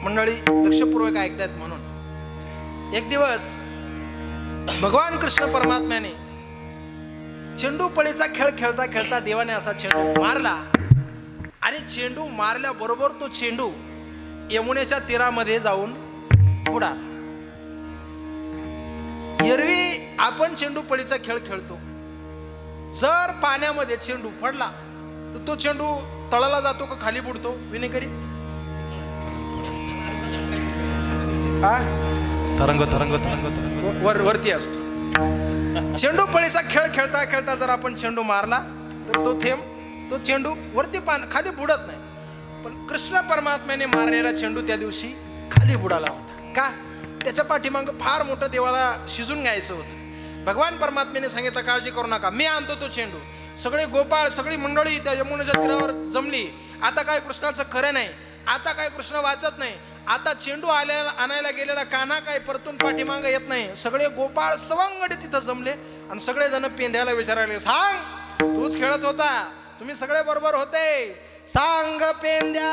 मंडळी लक्षपूर्वक ऐकतायत म्हणून. एक दिवस भगवान कृष्ण परमात्म्याने चेंडू पळीचा खेळ खेळता खेळता देवाने असा चेंडू मारला आणि चेंडू मारल्याबरोबर तो चेंडू यमुनेच्या तीरामध्ये जाऊन बुडाला. एरवी आपण चेंडू पळीचा खेळ खेळतो, जर पाण्यामध्ये चेंडू पडला तर तो चेंडू तळाला जातो का खाली बुडतो विनेकरी? तरंग तरंग तरंग तरंग वरती असतो. चेंडू पळीचा खेळ खेळता खेळता जर आपण चेंडू मारला तर तो चेंडू वरती खाली बुडत नाही. पण कृष्ण परमात्म्याने मारलेला चेंडू त्या दिवशी खाली बुडाला होता. का? त्याच्या पाठीमाग फार मोठं देवाला शिजून घ्यायचं होतं. भगवान परमात्म्याने सांगितलं, काळजी करू नका, मी आणतो तो चेंडू. सगळे गोपाळ सगळी मंडळी त्या यमुनेच्या तीरावर जमली. आता काय कृष्णाचं खरं नाही, आता काय कृष्ण वाचत नाही. आता चेंडू आणायला गेलेला कान्हा काय परतून पाठीमाग येत नाही. सगळे गोपाळ सवंगडे तिथं जमले आणि सगळे जण पेंढ्याला विचारायला, सांग तूच खेळत होता, तुम्ही सगळे बरोबर होते, सांग पेंद्या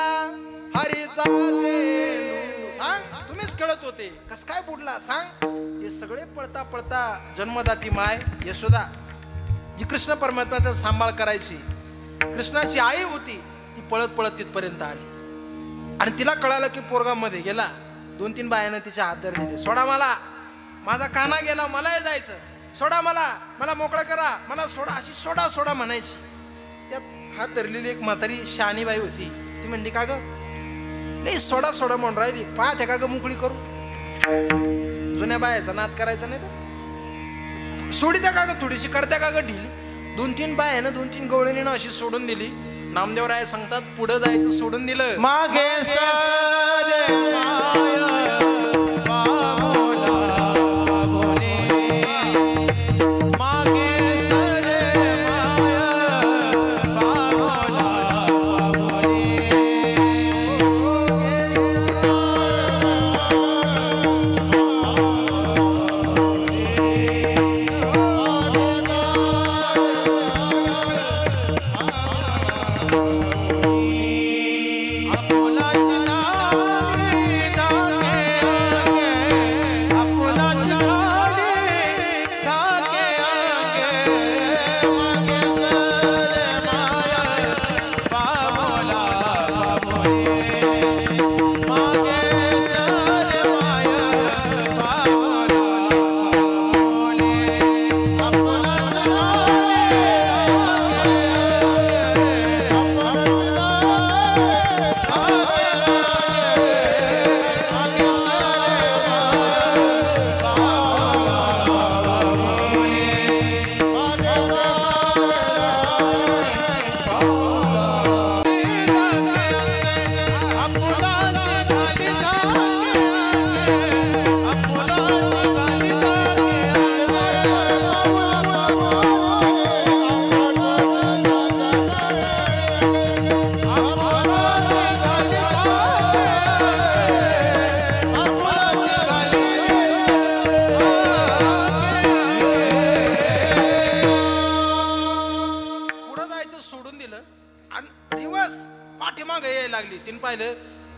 हरीचा चेंडू, सांग तुम्हीच खेळत होते, कस काय बुडला सांग. हे सगळे पळता पळता जन्मदाती माय यशोदा, जी कृष्ण परमात्म्याचा सांभाळ करायची, कृष्णाची आई होती, ती पळत पळत तिथपर्यंत आली. आणि तिला कळालं की पोरगा मध्ये गेला. 2-3 बायानं तिच्या हात धरले, सोडा मला. माझा काना गेला, मलाही जायचं, सोडा मला मोकळं करा, मला सोडा, अशी सोडा सोडा म्हणायची. त्यात हात धरलेली एक म्हातारी शहाणी बाई होती. ती म्हणली, का ग लई सोडा सोडा म्हणून राहिली, पाहते का ग मोकळी करू. जुन्या बायाचा नाद करायचा नाही तर सोडित्या का ग, थोडीशी करत्या का ग ढिली. 2-3 बायानं 2-3 गवळणीनं अशी सोडून दिली. नामदेवराय सांगतात, पुढं जायचं सोडून दिलं. मागे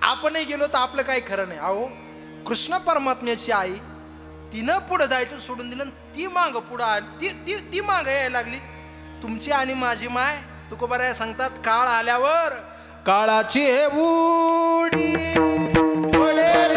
आपणही गेलो तर आपलं काही खरं नाही. अहो, कृष्ण परमात्म्याची आई तिनं पुढे जायचं सोडून दिलं, ती माग पुढं आली, ती माग यायला लागली. तुमची आणि माझी माय तुकोबाराय सांगतात, काळ आल्यावर काळाची हे उडी पडेल.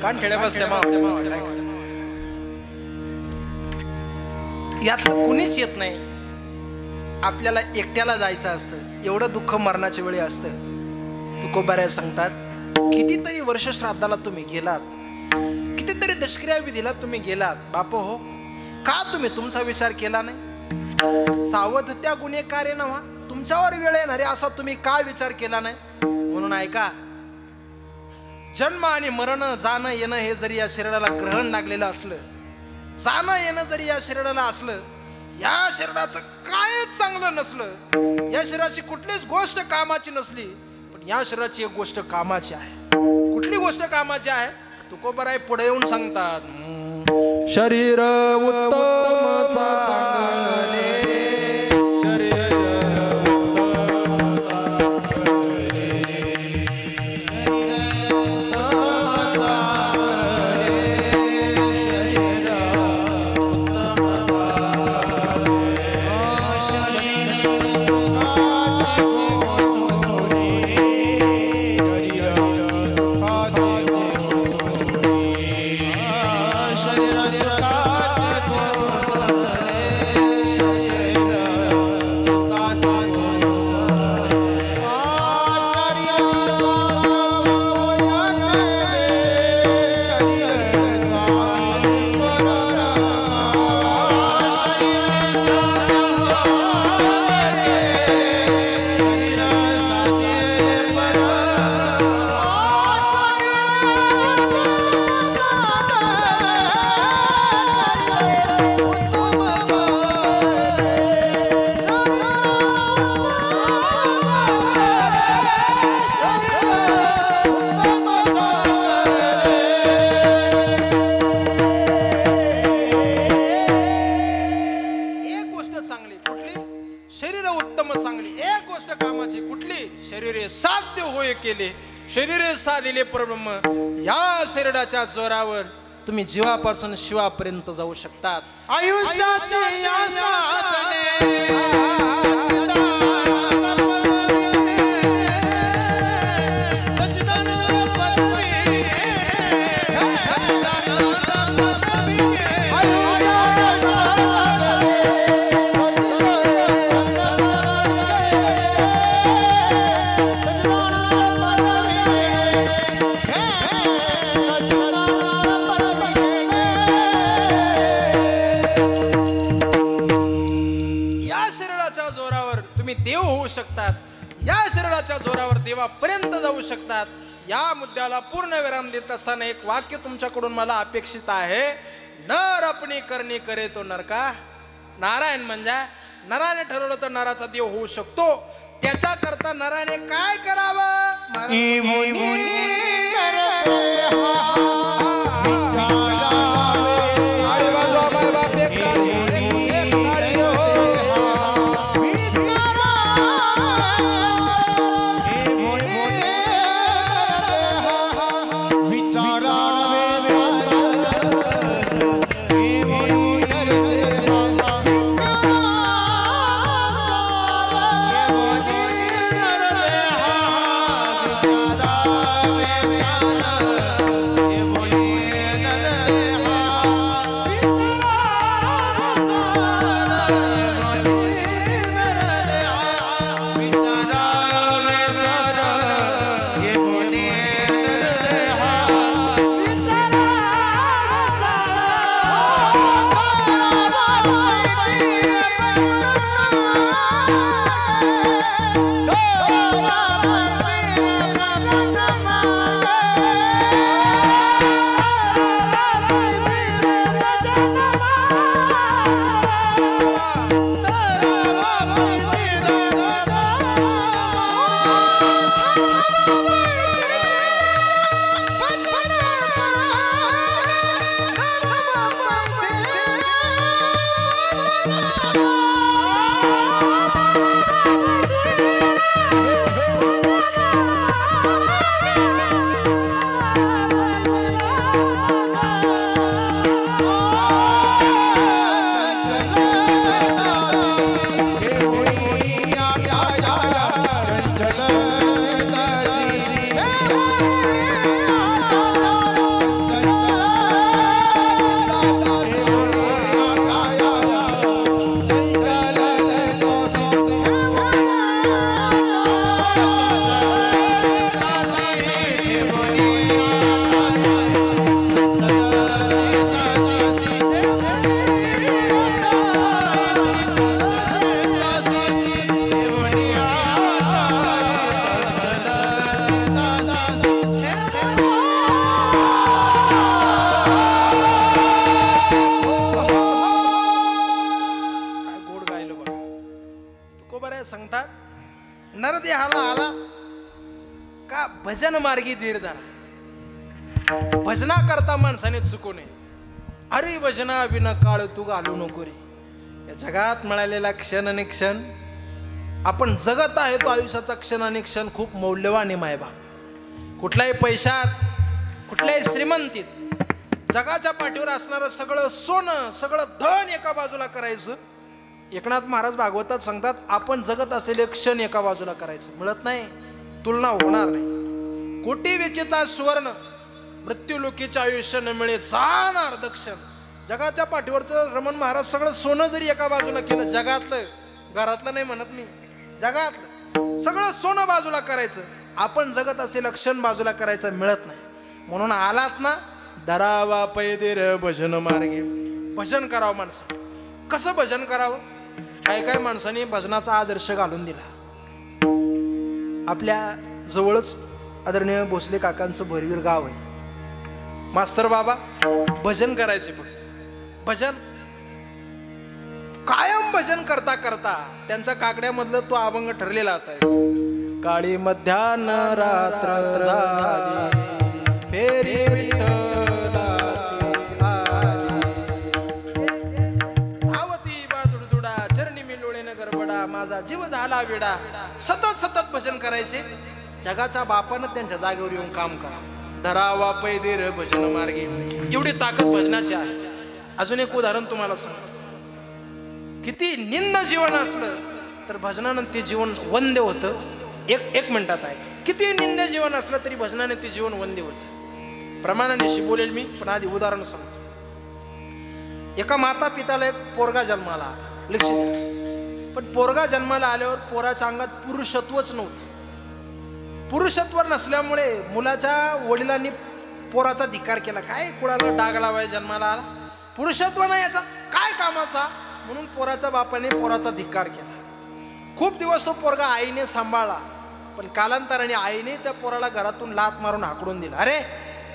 कान ठेड्या बसल्या यातलं कुणीच येत नाही. आपल्याला एकट्याला जायचं असतं. एवढं दुःख मरणाच्या वेळी असतं. तुकोबाराय सांगतात, कितीतरी वर्ष श्राद्धाला तुम्ही गेलात, कितीतरी दशक्रिया विधीला तुम्ही गेलात. बापो हो, का तुम्ही तुमचा विचार केला नाही? सावध त्या गुन्हेगार नव्हा, तुमच्यावर वेळ येणारे असा तुम्ही का विचार केला नाही? म्हणून ऐका, जन्म आणि मरण, जाणं येणं हे जरी या शरीराला ग्रहण लागलेलं असलं, जाणं येणं जरी या शरीराला असलं, या शरीराचं काय चांगलं नसलं, या शरीराची कुठलीच गोष्ट कामाची नसली, पण या शरीराची एक गोष्ट कामाची आहे. कुठली गोष्ट कामाची आहे? तुकोबाराय पुढे येऊन सांगतात, शरीर उत्तम चांगले, शरीरे साधिले परब्रह्म. या शरीराच्या जोरावर तुम्ही जीवापासून शिवापर्यंत जाऊ शकतात. आयुष्याची देव होऊ शकतात. या शरीराच्या जोरावर देवापर्यंत जाऊ शकतात. या मुद्द्याला पूर्ण विराम देत असताना एक वाक्य तुमच्याकडून मला अपेक्षित आहे. नर अपनी करणी करे तो नरका. नारायण म्हणजे नराने ठरवलं तर नराचा देव होऊ शकतो. त्याच्या करता नराने काय करावं? देहाला आला का भजन मार्गी धीर धरा. भजना करता माणसाने चुकू नये. अरे भजना विना काळ तू घालू नको रे. या जगात मिळालेला क्षण आणि क्षण आपण जगत आहे तो आयुष्याचा क्षण आणि क्षण खूप मौल्यवान आहे मायबा. कुठल्याही पैशात कुठल्याही श्रीमंतीत जगाच्या पाठीवर असणारं सगळं सोनं सगळं धन एका बाजूला करायचं. एकनाथ महाराज भागवतात सांगतात आपण जगत असलेले क्षण एका बाजूला करायचं. मिळत नाही, तुलना होणार नाही. कोटी विचिता सुवर्ण मृत्यूलोकीचे आयुष्य न मिळे जाणार दक्षिण. जगाच्या पाठीवरचं रमण महाराज सगळं सोनं जरी एका बाजूला केलं, जगातलं घरातलं नाही म्हणत मी, जगातलं सगळं सोनं बाजूला करायचं. आपण जगत असलेलं क्षण बाजूला करायचं मिळत नाही. म्हणून आलात ना धरावा पैदीर भजन मार्गे. भजन करावं माणसाने. कसं भजन करावं? काय काय माणसाने भजनाचा आदर्श घालून दिला. आपल्या जवळच आदरणीय भोसले काकांचं भरवीर गाव आहे. मास्तर बाबा भजन करायचे. फक्त भजन कायम भजन करता करता त्यांच्या काकड्यामधलं तो अभंग ठरलेला असायचा. काळी मध्यान रात्र झाली फेरी विठ्ठलाची आली. धावती बादुडदुडा चरणी मिलोळेन गरबडा माझा जीव झाला विडा. सतत सतत भजन करायचे. जगाच्या बापानं त्यांच्या जागेवर येऊन काम करा. धरावा पैदीर भजन मार्गे. एवढी ताकद भजनाची आहे. अजून एक उदाहरण तुम्हाला सांगतो. किती निंद जीवन असलं तर भजनानं ते जीवन वंद्य होतं. एक मिनिटात आहे. किती निंद जीवन असलं तरी भजनाने ते जीवन वंद्य होतं. प्रमाणाने बोलेल मी, पण आधी उदाहरण सांगतो. एका माता पिताला एक पोरगा जन्माला आला. लक्ष द्या. पण पोरगा जन्माला आल्यावर पोराच्या अंगात पुरुषत्वच नव्हतं. पुरुषत्व नसल्यामुळे मुलाच्या वडिलांनी पोराचा धिक्कार केला. काय कुणाला डाग लावाय जन्माला आला, पुरुषत्व नाही याचा काय कामाचा, म्हणून पोराच्या बापाने पोराचा धिक्कार केला. खूप दिवस तो पोरगा आईने सांभाळला. पण कालांतराने आईने त्या पोराला घरातून लात मारून हाकडून दिला. अरे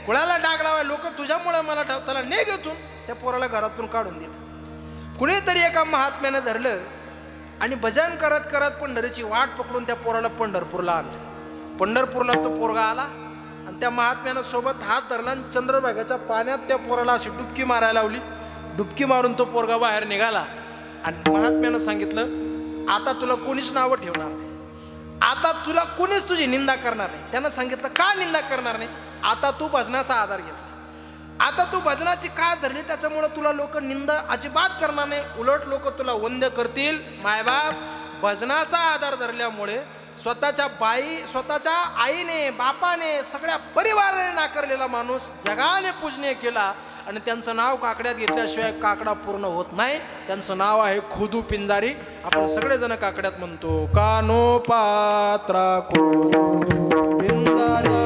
कुणाला डाग लावाय, लोक तुझ्यामुळे मला चला ने घेतून. त्या पोराला घरातून काढून दिलं. कुणीतरी एका महात्म्याने धरलं आणि भजन करत करत पंढरीची वाट पकडून त्या पोराला पंढरपूरला आणलं. पंढरपूरला तो पोरगा आला आणि त्या महात्म्यानं सोबत हात धरला आणि चंद्रभागेच्या पाण्यात त्या पोराला अशी डुबकी मारायला लावली. डुबकी मारून तो पोरगा बाहेर निघाला आणि महात्म्यानं सांगितलं आता तुला कोणीच नावं ठेवणार नाही. आता तुला कोणीच तुझी निंदा करणार नाही. त्यानं सांगितलं का निंदा करणार नाही? आता तू भजनाचा आधार घेतला. आता तू भजनाची कास धरली त्याच्यामुळे तुला लोक निंदा अजिबात करणार नाही. उलट लोक तुला वंद्य करतील. मायबाप भजनाचा आधार धरल्यामुळे स्वतःच्या आईने बापाने सगळ्या परिवाराने नाकारलेला माणूस जगाने पूजनीय केला. आणि त्यांचं नाव काकड्यात घेतल्याशिवाय काकडा पूर्ण होत नाही. त्यांचं नाव आहे खुदू पिंजारी. आपण सगळेजण काकड्यात म्हणतो कानो पात्रा खुदू पिंजारी.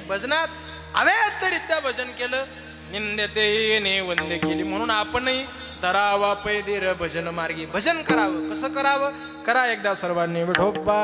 भजनात अवैधरित्या भजन केलं, निंदतेने वंदे केली. म्हणून आपणही धरावा पैदीर भजन मार्गी. भजन करावं. कसं करावं? करा एकदा सर्वांनी विठोबा.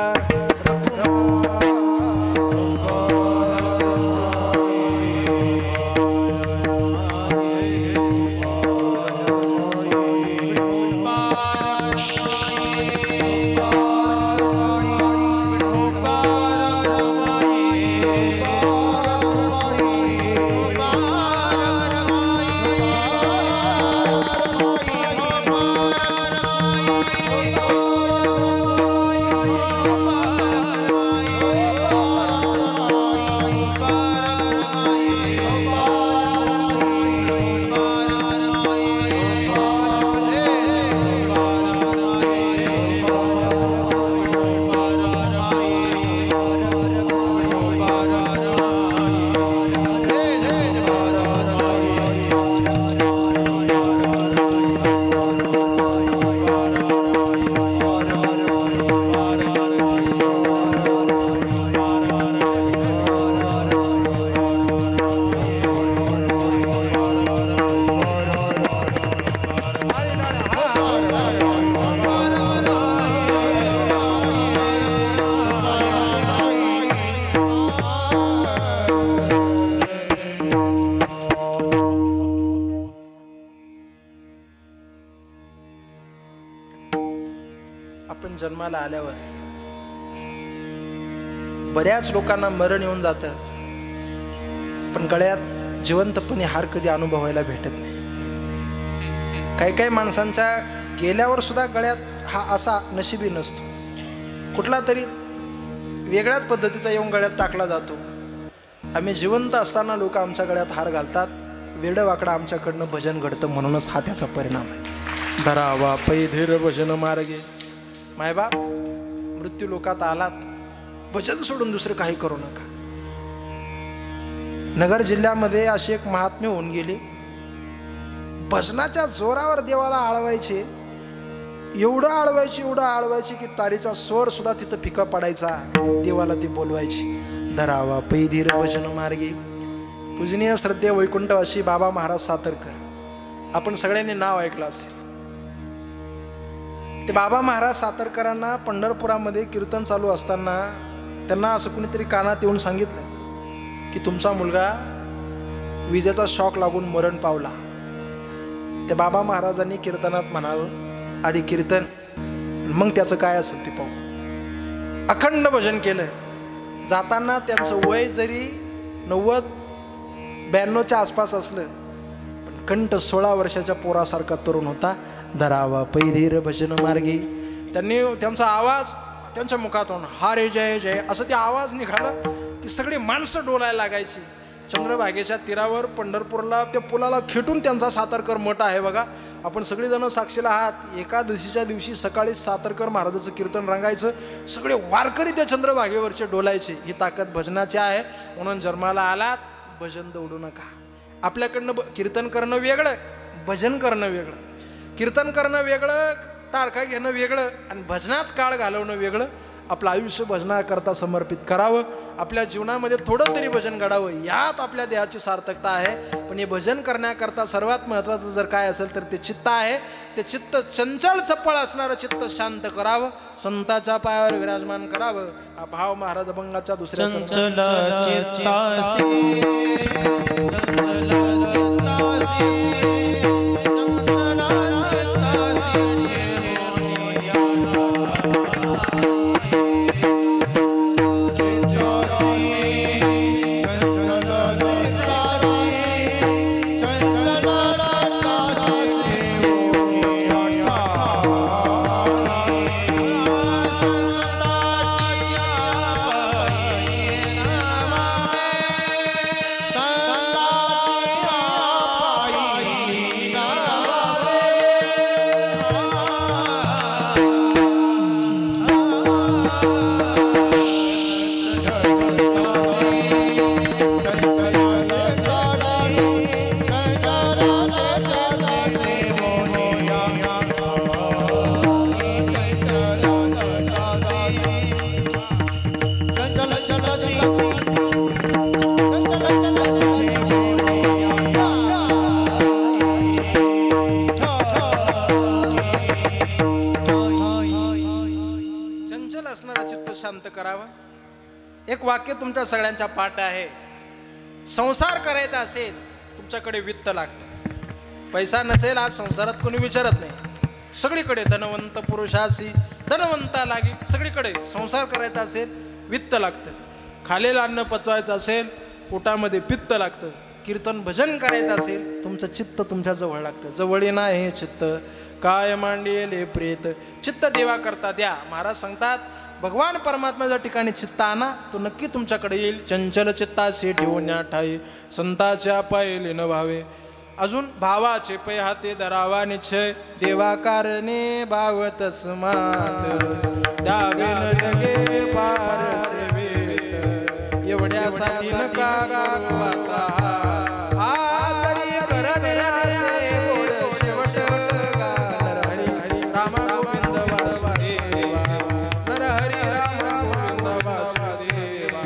आपण जन्माला आल्यावर बऱ्याच लोकांना मरण येऊन जातं, पण गळ्यात जिवंतपणे हार कधी अनुभवायला भेटत नाही. काही काही माणसांच्या गेल्यावर सुद्धा गळ्यात हा असा नशिबी नसतो, कुठला तरी वेगळ्याच पद्धतीचा येऊन गळ्यात टाकला जातो. आम्ही जिवंत असताना लोक आमच्या गळ्यात हार घालतात, वेडं वाकडं आमच्याकडनं भजन घडतं, म्हणूनच हा त्याचा परिणाम आहे. धरावा पैधीर भजन मार्गे. मायबाप, मृत्यू लोकात आलात, भजन सोडून दुसरं काही करू नका. नगर जिल्ह्यामध्ये अशी एक महात्म्य होऊन गेली, भजनाच्या जोरावर देवाला आळवायचे, एवढं आळवायचे की तारीचा स्वर सुद्धा तिथं फिका पडायचा, देवाला ती बोलवायची. धरावा पैधीर भजन मार्गे. पूजनीय श्रद्धेय वैकुंठवासी बाबा महाराज सातारकर, आपण सगळ्यांनी नाव ऐकलं असेल. ते बाबा महाराज सातारकरांना पंढरपुरामध्ये कीर्तन चालू असताना त्यांना असं कुणीतरी कानात येऊन सांगितलं की तुमचा मुलगा विजेचा शॉक लागून मरण पावला. त्या बाबा महाराजांनी कीर्तनात म्हणावं, आधी कीर्तन मग त्याचं काय असेल ते पाहू. अखंड भजन केलं. जाताना त्यांचं वय जरी 90-92च्या आसपास असलं, पण कंठ 16 वर्षाच्या पोरासारखा तरुण होता. धरावा पैधीर भजन मार्गे. त्यांनी त्यांचा आवाज त्यांच्या मुखातून हरे जय जय असं ते आवाज निघाला की सगळी माणसं डोलायला लागायची. चंद्रभागेच्या तीरावर पंढरपूरला त्या पुलाला खेटून त्यांचा सातारकर मठ आहे बघा. आपण सगळेजण साक्षीला आहात. एकादशीच्या दिवशी सकाळी सातारकर महाराजाचं कीर्तन रंगायचं, सगळे वारकरी त्या चंद्रभागेवरचे डोलायचे. ही ताकद भजनाची आहे. म्हणून जन्माला आलात, भजन दौडू नका. आपल्याकडनं कीर्तन करणं वेगळं, भजन करणं वेगळं. कीर्तन करणं वेगळं, तारखा घेणं वेगळं, आणि भजनात काळ घालवणं वेगळं. आपलं आयुष्य भजनाकरता समर्पित करावं. आपल्या जीवनामध्ये थोडं तरी भजन घडावं, यात आपल्या देहाची सार्थकता आहे. पण हे भजन करण्याकरता सर्वात महत्त्वाचं जर काय असेल तर ते चित्त आहे. ते चित्त चंचल चपळ असणारं चित्त शांत करावं, संताच्या पायावर विराजमान करावं. हा भाव महाराज अभंगाच्या दुसऱ्या एक वाक्य तुमच्या सगळ्यांच्या पाठ आहे. संसार करायचा असेल तुमच्याकडे वित्त लागतं. पैसा नसेल आज संसारात कोणी विचारत नाही. सगळीकडे धनवंत पुरुषासी धनवंता लागी. सगळीकडे संसार करायचा असेल वित्त लागतं. खालेलं अन्न पचवायचं असेल पोटामध्ये पित्त लागतं. कीर्तन भजन करायचं असेल तुमचं चित्त तुमच्या जवळ लागतं. जवळ ना हे चित्त काय मांडिले प्रेत. चित्त देवा करता द्या. महाराज सांगतात भगवान परमात्म्याच्या ठिकाणी चित्त आणा, तो नक्की तुमच्याकडे येईल. चंचल चित्ताशी ठेवण्या ठाई संताच्या पायले न भावे. अजून भावाचे पै हाते धरावा निश्चय. देवा कारणे भाव तस्मात द्यावे न लगे पार सेवेत. एवढ्यासाठी नका करू आता आजरी करणे असे गोड शेवट गान. हरी हरी राम गोविंद वासुदेवा. नर हरी राम गोविंद वासुदेवा.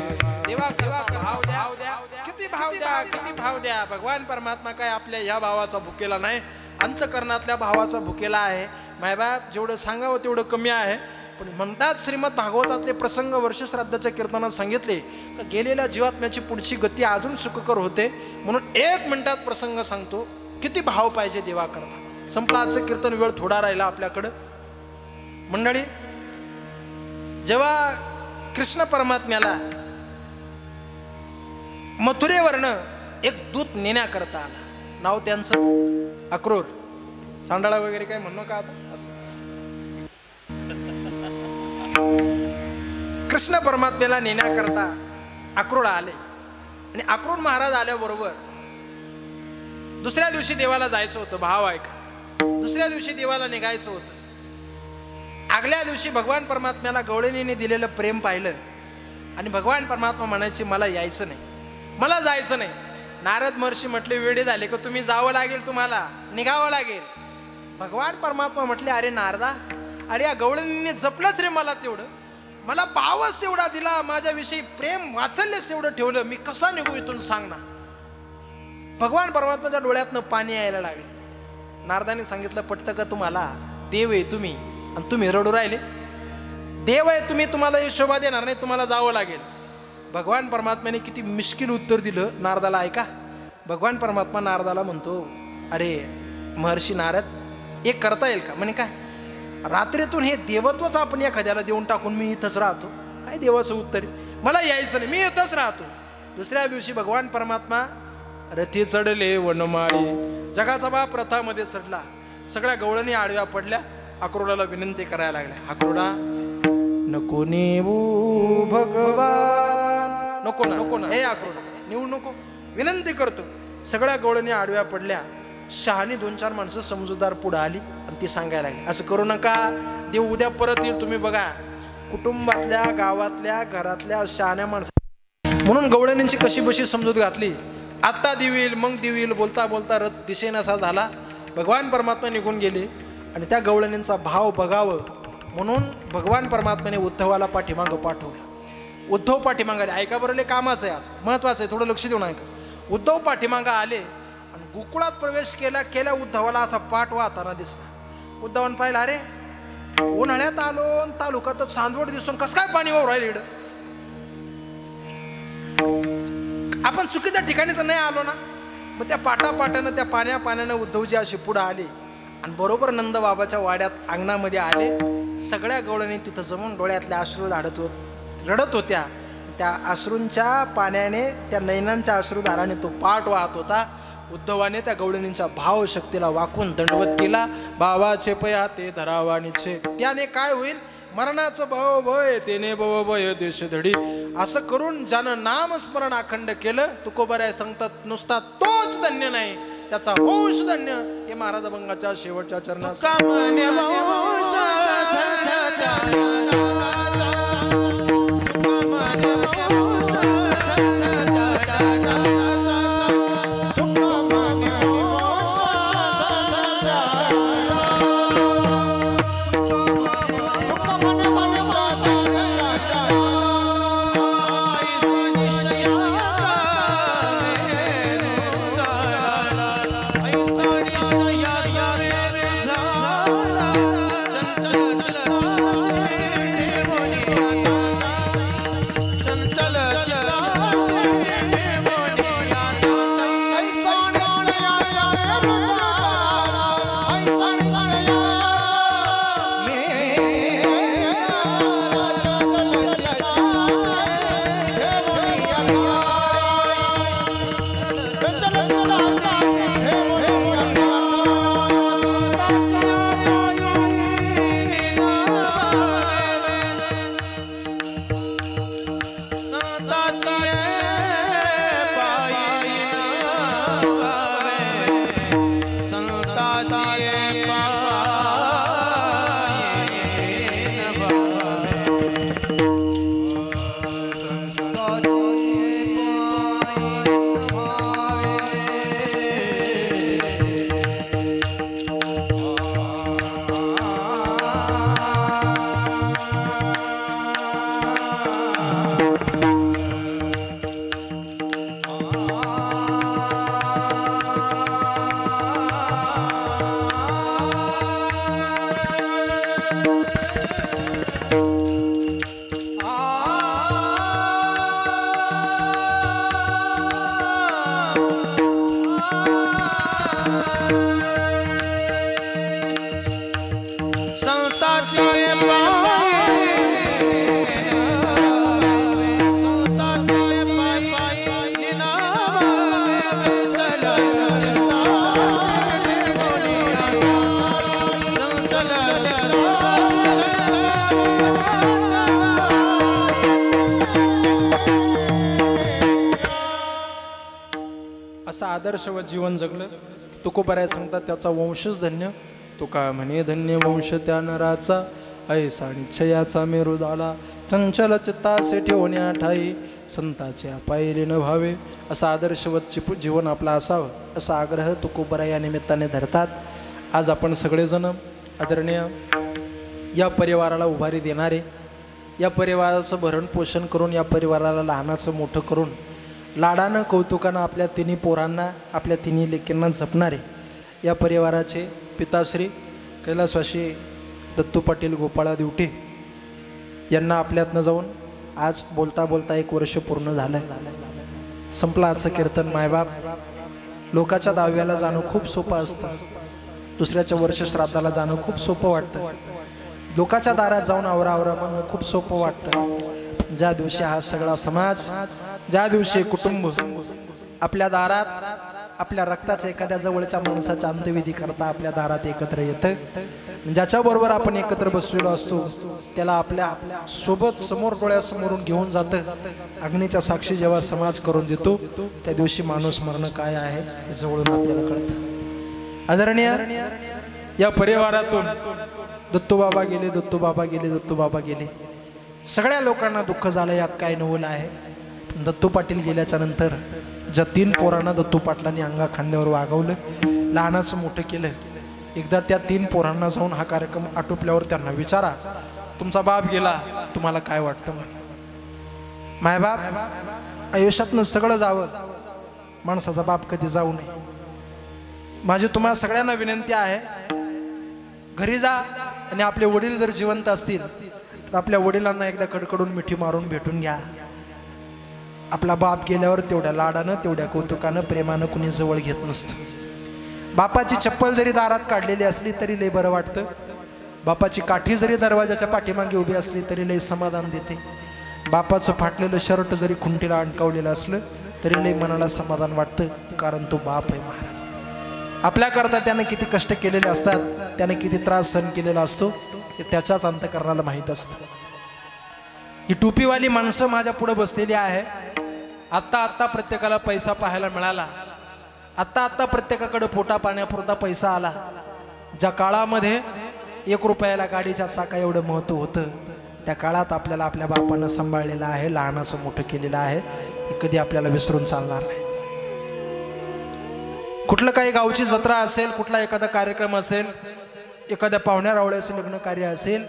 देवा भाव द्या. किती भाव द्या, किती भाव द्या. भगवान परमात्मा काय आपल्या ह्या भावाचा भुकेला नाही, अंतकरणातल्या भावाचा भुकेला आहे. मायबाप जेवढं सांगावं तेवढं कमी आहे. पण म्हणतात श्रीमद भागवतातले प्रसंग वर्षश्राद्धाच्या कीर्तनात सांगितले तर गेलेल्या जीवात्म्याची पुढची गती अजून सुखकर होते. म्हणून 1 मिनिटात प्रसंग सांगतो. किती भाव पाहिजे देवा करता. संपला आजचं कीर्तन, वेळ थोडा राहिला आपल्याकडं. मंडळी जेव्हा कृष्ण परमात्म्याला मथुरेवरनं एक दूत नेण्याकरता आला, नाव त्यांचं अक्रूर, चांडाळा वगैरे काय म्हणू का आता असं. कृष्ण परमात्म्याला नेण्याकरता अक्रूर आले आणि अक्रूर महाराज आल्याबरोबर दुसऱ्या दिवशी देवाला जायचं होतं. भाव ऐका, दुसऱ्या दिवशी देवाला निघायचं होतं. आगल्या दिवशी भगवान परमात्म्याला गवळणीने दिलेलं प्रेम पाहिलं आणि भगवान परमात्मा म्हणायचे मला यायचं नाही, मला जायचं नाही. नारद महर्षी म्हटले वेळे झाले का तुम्ही जावं लागेल, तुम्हाला निघावं लागेल. भगवान परमात्मा म्हटले अरे नारदा, अरे या गवळणीने जपलंच रे मला तेवढं, मला भावच तेवढा दिला, माझ्याविषयी प्रेम वाचल्याच तेवढं ठेवलं, मी कसा निघू इथून सांग ना. भगवान परमात्माच्या डोळ्यातनं पाणी यायला लागलं. नारदाने सांगितलं पटतं का तुम्हाला, देव आहे तुम्ही आणि तुम्ही रडू राहिले, देव आहे तुम्ही, तुम्हाला ही शोभा देणार नाही, तुम्हाला जावं लागेल. भगवान परमात्म्याने किती मिश्किल उत्तर दिलं नारदाला, ऐका. भगवान परमात्मा नारदाला म्हणतो अरे महर्षी नारद एक करता येईल का. म्हणे काय, रात्रीतून हे देवत्वच आपण एखाद्याला देऊन टाकून मी इथंच राहतो, काय देवाचं उत्तर, मला यायचं नाही, मी इथंच राहतो. दुसऱ्या दिवशी भगवान परमात्मा रथी चढले वनमाळी, जगाचा बाप रथामध्ये चढला. सगळ्या गवळणी आडव्या पडल्या, अक्रूराला विनंती करायला लागल्या, अक्रूरा नको नेऊ भगवान, नको ना, नको ना, हे अक्रूरा नेऊ नको, विनंती करतो. सगळ्या गवळणी आडव्या पडल्या. शहाणी 2-4 माणसं समजूतदार पुढे आली आणि ती सांगायला लागली असं करू नका, देव उद्या परत येईल. तुम्ही बघा कुटुंबातल्या, गावातल्या, घरातल्या शहाण्या माणसं म्हणून गवळणींची कशी बशी समजूत घातली. आत्ता देव येईल, मग देव येईल बोलता बोलता रथ दिसेनासा झाला. भगवान परमात्मा निघून गेले आणि त्या गवळणींचा भाव बघावं म्हणून भगवान परमात्म्याने उद्धवाला पाठीमागं पाठवलं. उद्धव पाठीमागाले, ऐका बरं, कामाचं आहे, महत्वाचं आहे, थोडं लक्ष देऊन ऐका. उद्धव पाठीमागं आले आणि गोकुळात प्रवेश केल्या उद्धवाला असा पाठ वाहताना दिसला. उद्धवानं पाहिलं अरे उन्हाळ्यात आलो, तालुक्यात चांदवड दिसून कसं काय पाणी वाहू राहिलं, आपण चुकीच्या ठिकाणी तर नाही आलो ना. मग त्या पाटापाटानं त्या पाण्यानं उद्धवजी अशी पुढे आले आणि बरोबर नंद बाबाच्या वाड्यात अंगणामध्ये आले. सगळ्या गवळणी तिथं जमून डोळ्यातले अश्रू रडत होत्या. त्या अश्रूंच्या पाण्याने, त्या नयनांच्या अश्रुधाराने तो पाठ वाहत होता. उद्धवाने त्या गवळणींच्या भावशक्तीला वाकून दंडवत केला. बाबाचे पया ते धरावानीचे, त्याने काय होईल, मरणाचं भव भय तेने भव भय देश धडी. असं करून ज्यानं नामस्मरण अखंड केलं, तुकोबाराय सांगतात नुसता तोच धन्य नाही, त्याचा वंश धन्य. हे महाराज अभंगाच्या शेवटच्या चरणात आदर्शवत जीवन जगलं. तुकोबराय सांगतात त्याचा वंशच धन्य. तुका म्हणे धन्य वंश त्या नराचा, ऐसा निश्चयाचा मेरू झाला. चंचल चित्तासे ठेवण्या ठाई, संताचे पाहिले न भावे. असा आदर्शवत जीवन आपला असावं असा आग्रह तुकोबराय या निमित्ताने धरतात. आज आपण सगळेजण आदरणीय या परिवाराला उभारी देणारे, या परिवाराचं भरण पोषण करून, या परिवाराला लहानाचं मोठं करून, लाडानं कौतुकानं आपल्या तिन्ही पोरांना, आपल्या तिन्ही लेकींना जपणारे या परिवाराचे पिताश्री कैलासवासी दत्तू पाटील गोपाळा दिवटे यांना आपल्यातनं जाऊन आज बोलता बोलता 1 वर्ष पूर्ण झालं. संपलं आजचं कीर्तन. मायबाप, लोकाच्या दहाव्याला जाणं खूप सोपं असतं, दुसऱ्याच्या वर्ष श्राद्धाला जाणं खूप सोपं वाटतं, लोकाच्या दारात जाऊन आवरा म्हणून खूप सोपं वाटतं. ज्या दिवशी हा सगळा समाज, ज्या दिवशी कुटुंब आपल्या दारात आपल्या रक्ताच्या एखाद्या जवळच्या माणसाच्या अंत्यविधी करता आपल्या दारात एकत्र येतं, ज्याच्याबरोबर आपण एकत्र बसलेलो असतो त्याला आपल्या सोबत समोर डोळ्यासमोरून घेऊन जातं, अग्नीच्या साक्षी जेव्हा समाज करून देतो त्या दिवशी माणूस मरणं काय आहे हे जवळून आपल्याला कळतं. आदरणीय या परिवारातून दत्तूबाबा गेले, दत्तूबाबा गेले, दत्तूबाबा गेले. सगळ्या लोकांना दुःख झालं, यात काय नवल आहे. दत्तू पाटील गेल्याच्या नंतर ज्या 3 पोरांना दत्तू पाटलांनी अंगा खांद्यावर वागवलं, लहानाचं मोठं केलं, एकदा त्या 3 पोरांना जाऊन हा कार्यक्रम आटोपल्यावर त्यांना विचारा, तुमचा बाप गेला, तुम्हाला काय वाटतं? मायबाप आयुष्यातनं सगळं जावं, माणसाचा बाप कधी जाऊ नये. माझी तुम्हाला सगळ्यांना विनंती आहे, घरी जा आणि आपले वडील जर जिवंत असतील तर आपल्या वडिलांना एकदा कडकडून मिठी मारून भेटून घ्या. आपला बाप गेल्यावर तेवढ्या लाडानं, तेवढ्या कौतुकानं, प्रेमानं कुणी जवळ घेत नसतं. बापाची चप्पल जरी दारात काढलेली असली तरी लय बरं वाटतं, बापाची काठी जरी दरवाजाच्या पाठीमागे उभी असली तरी लय समाधान देते, बापाचं फाटलेलं शर्ट जरी खुंटीला अडकवलेलं असलं तरी लय मनाला समाधान वाटतं, कारण तो बाप आहे. महाराज आपल्याकरता त्याने किती कष्ट केलेले असतात, त्याने किती त्रास सहन केलेला असतो ते त्याच्याच अंतःकरणाला माहीत असतं. ही टोपीवाली माणसं माझ्या पुढे बसलेली आहे. आत्ता प्रत्येकाला पैसा पाहायला मिळाला, आत्ता प्रत्येकाकडे पोटा पाण्यापुरता पैसा आला. ज्या काळामध्ये 1 रुपयाला गाडीच्या चाका एवढं महत्त्व होतं, त्या काळात आपल्याला आपल्या बापानं सांभाळलेलं आहे, लहानाचं मोठं केलेलं आहे, हे कधी आपल्याला विसरून चालणार नाही. कुठलं काही गावची जत्रा असेल, कुठला एखादा कार्यक्रम असेल, एखाद्या पाहुण्या रावळ्याचं लग्न कार्य असेल,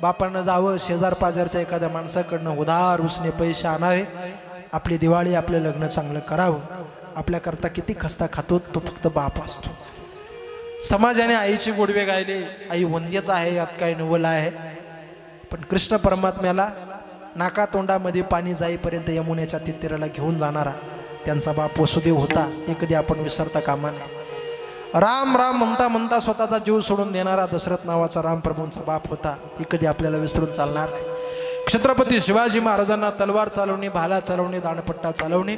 बापानं जावं, शेजार पाजारच्या एखाद्या माणसाकडनं उधार उसने पैसे आणावे, आपली दिवाळी, आपलं लग्न चांगलं करावं. आपल्याकरता किती खस्ता खातो तो फक्त बाप असतो. समाजाने आईची गोडवे गायले, आई वंद्यच आहे, यात काय नवल आहे. पण कृष्ण परमात्म्याला नाका तोंडामध्ये पाणी जाईपर्यंत यमुनेच्या तीराला घेऊन जाणारा त्यांचा बाप वसुदेव होता, हे कधी आपण विसरता कामा नये. राम राम म्हणता म्हणता स्वतःचा जीव सोडून देणारा दशरथ नावाचा राम प्रभूंचा बाप होता, हे कधी आपल्याला विसरून चालणार नाही. छत्रपती शिवाजी महाराजांना तलवार चालवणे, भाला चालवणे, दांडपट्टा चालवणे,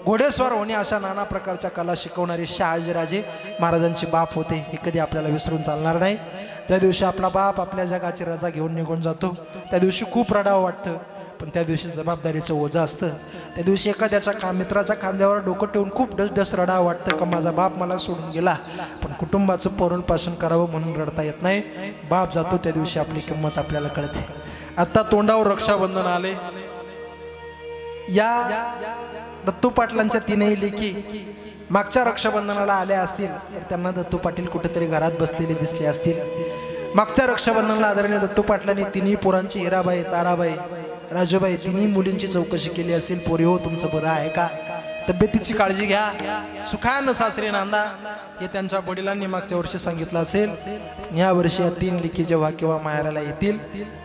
घोडेस्वार होणे अशा नाना प्रकारच्या कला शिकवणारे शहाजीराजे महाराजांचे बाप होते, हे कधी आपल्याला विसरून चालणार नाही. त्या दिवशी आपला बाप आपल्या जगाची रजा घेऊन निघून जातो, त्या दिवशी खूप रडावं वाटतं, पण त्या दिवशी जबाबदारीचं ओझं असतं. त्या दिवशी एखाद्याच्या मित्राच्या खांद्यावर डोकं ठेवून खूप डस रडावं वाटतं का माझा बाप मला सोडून गेला, पण कुटुंबाचं पोषण करावं म्हणून रडता येत नाही. बाप जातो त्या दिवशी आपली किंमत आपल्याला कळते. आता तोंडावर रक्षाबंधन आले. या दत्तू पाटलांच्या 3ही लेकी मागच्या रक्षाबंधनाला आल्या असतील तर त्यांना दत्तू पाटील कुठेतरी घरात बसलेले दिसले असतील. मागच्या रक्षाबंधनाला आदरणीय दत्तू पाटलांनी 3ही पोरांची हिराबाई, ताराबाई, राजूबाई 3ही मुलींची चौकशी केली असेल. पोरी हो, तुमचं बरं आहे का? तब्येतीची काळजी घ्या, सुखानं सासरे नांदा, हे त्यांच्या वडिलांनी मागच्या वर्षी सांगितलं असेल. या वर्षी या 3 लेकी जेव्हा केव्हा माहेराला येतील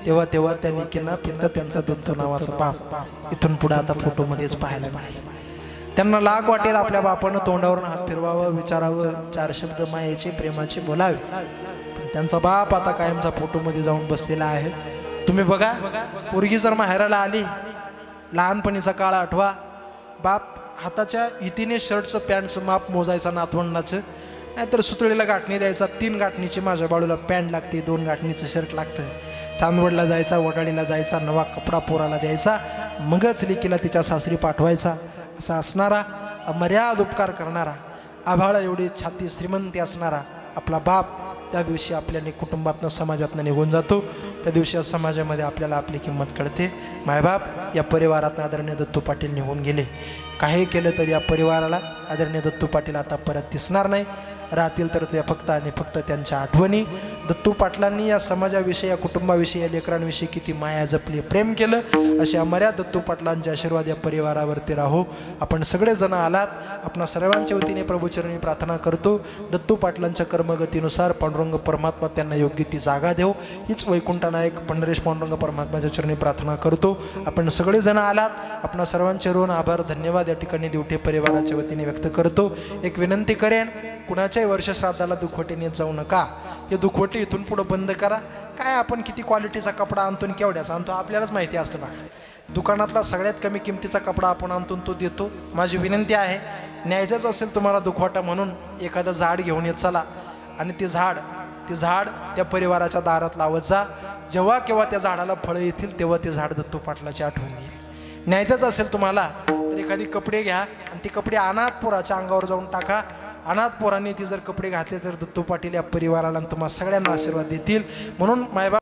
तेव्हा त्या लेकींना फक्त त्यांचा दत्तू नावाचा बाप इथून पुढे आता फोटोमध्येच पाहायला मिळेल. त्यांना लाग वाटेल आपल्या बापानं तोंडावरून हात फिरवावं, विचारावं, 4 शब्द मायेचे प्रेमाचे बोलावे, पण त्यांचा बाप आता कायमचा फोटोमध्ये जाऊन बसलेला आहे. तुम्ही बघा, पोरगी जर माहेराला आली, लहानपणीचा काळ आठवा, बाप हाताच्या हितीने शर्टचं पॅन्टचं माप मोजायचा नातवंडाचं, नाहीतर सुतळीला गाठणी द्यायचा. 3 गाठणीची माझ्या बाळूला पॅन्ट लागते, 2 गाठणीचं शर्ट लागतं. चांदवडला जायचा, वडाळीला जायचा, नवा कपडा पोराला द्यायचा, मगच लेकीला तिच्या सासरी पाठवायचा. असा असणारा अमर्याद उपकार करणारा आभाळा एवढी छाती श्रीमंती असणारा आपला बाप त्या दिवशी आपल्याने कुटुंबातनं समाजातनं निघून जातो. त्या दिवशी या समाजामध्ये आपल्याला आपली किंमत कळते. मायबाप या परिवारातनं आदरणीय दत्तू पाटील निघून गेले. काही केलं तरी या परिवाराला आदरणीय दत्तू पाटील आता परत दिसणार नाही. राहतील तर ते फक्त आणि फक्त त्यांच्या आठवणी. दत्तू पाटलांनी या समाजाविषयी, या कुटुंबाविषयी, या लेकरांविषयी किती माया जपली, प्रेम केलं, असे अमर्याद दत्तू पाटलांचे आशीर्वाद या परिवारावरती राहो. आपण सगळेजण आलात, आपणा सर्वांच्या वतीने प्रभूचरणी प्रार्थना करतो. दत्तू पाटलांच्या कर्मगतीनुसार पांडुरंग परमात्मा त्यांना योग्य ती जागा देव, हीच वैकुंठ नायक पंढरेश पांडुरंग परमात्म्याच्या चरणी प्रार्थना करतो. आपण सगळेजण आलात, आपणा सर्वांचे ऋण आभार धन्यवाद या ठिकाणी दिवटे परिवाराच्या वतीने व्यक्त करतो. एक विनंती करेन, कुणाच्याही वर्षश्राद्धाला दुखवटी नेत जाऊ नका. हे दुखवटी इथून पुढं बंद करा. काय आपण किती क्वालिटीचा कपडा आणतो आणि केवढ्याचा आणतो आपल्यालाच माहिती असतं बघा. दुकानातला सगळ्यात कमी किमतीचा कपडा आपण आणतो तो देतो. माझी विनंती आहे, न्यायचंच असेल तुम्हाला दुखवटा म्हणून एखादं झाड घेऊन येत चला आणि ते झाड त्या परिवाराच्या दारात लावत जा. जेव्हा केव्हा त्या झाडाला फळं येतील तेव्हा ते झाड दत्तू पाटलाची आठवण येईल. न्यायचंच असेल तुम्हाला तर एखादी कपडे घ्या आणि ते कपडे अनाथ पोराच्या अंगावर जाऊन टाका. अनाथ पोरांनी ती जर कपडे घातले तर दत्तू पाटील या परिवाराला तुम्हाला सगळ्यांना आशीर्वाद देतील. म्हणून मायबाप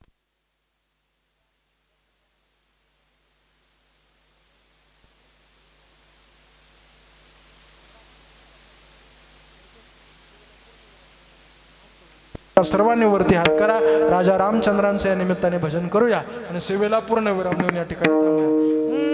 सर्वांनी वरती हात करा. राजा रामचंद्रांच्या या निमित्ताने भजन करूया आणि सेवेला पूर्ण विराम देऊन या ठिकाणी थांबूया.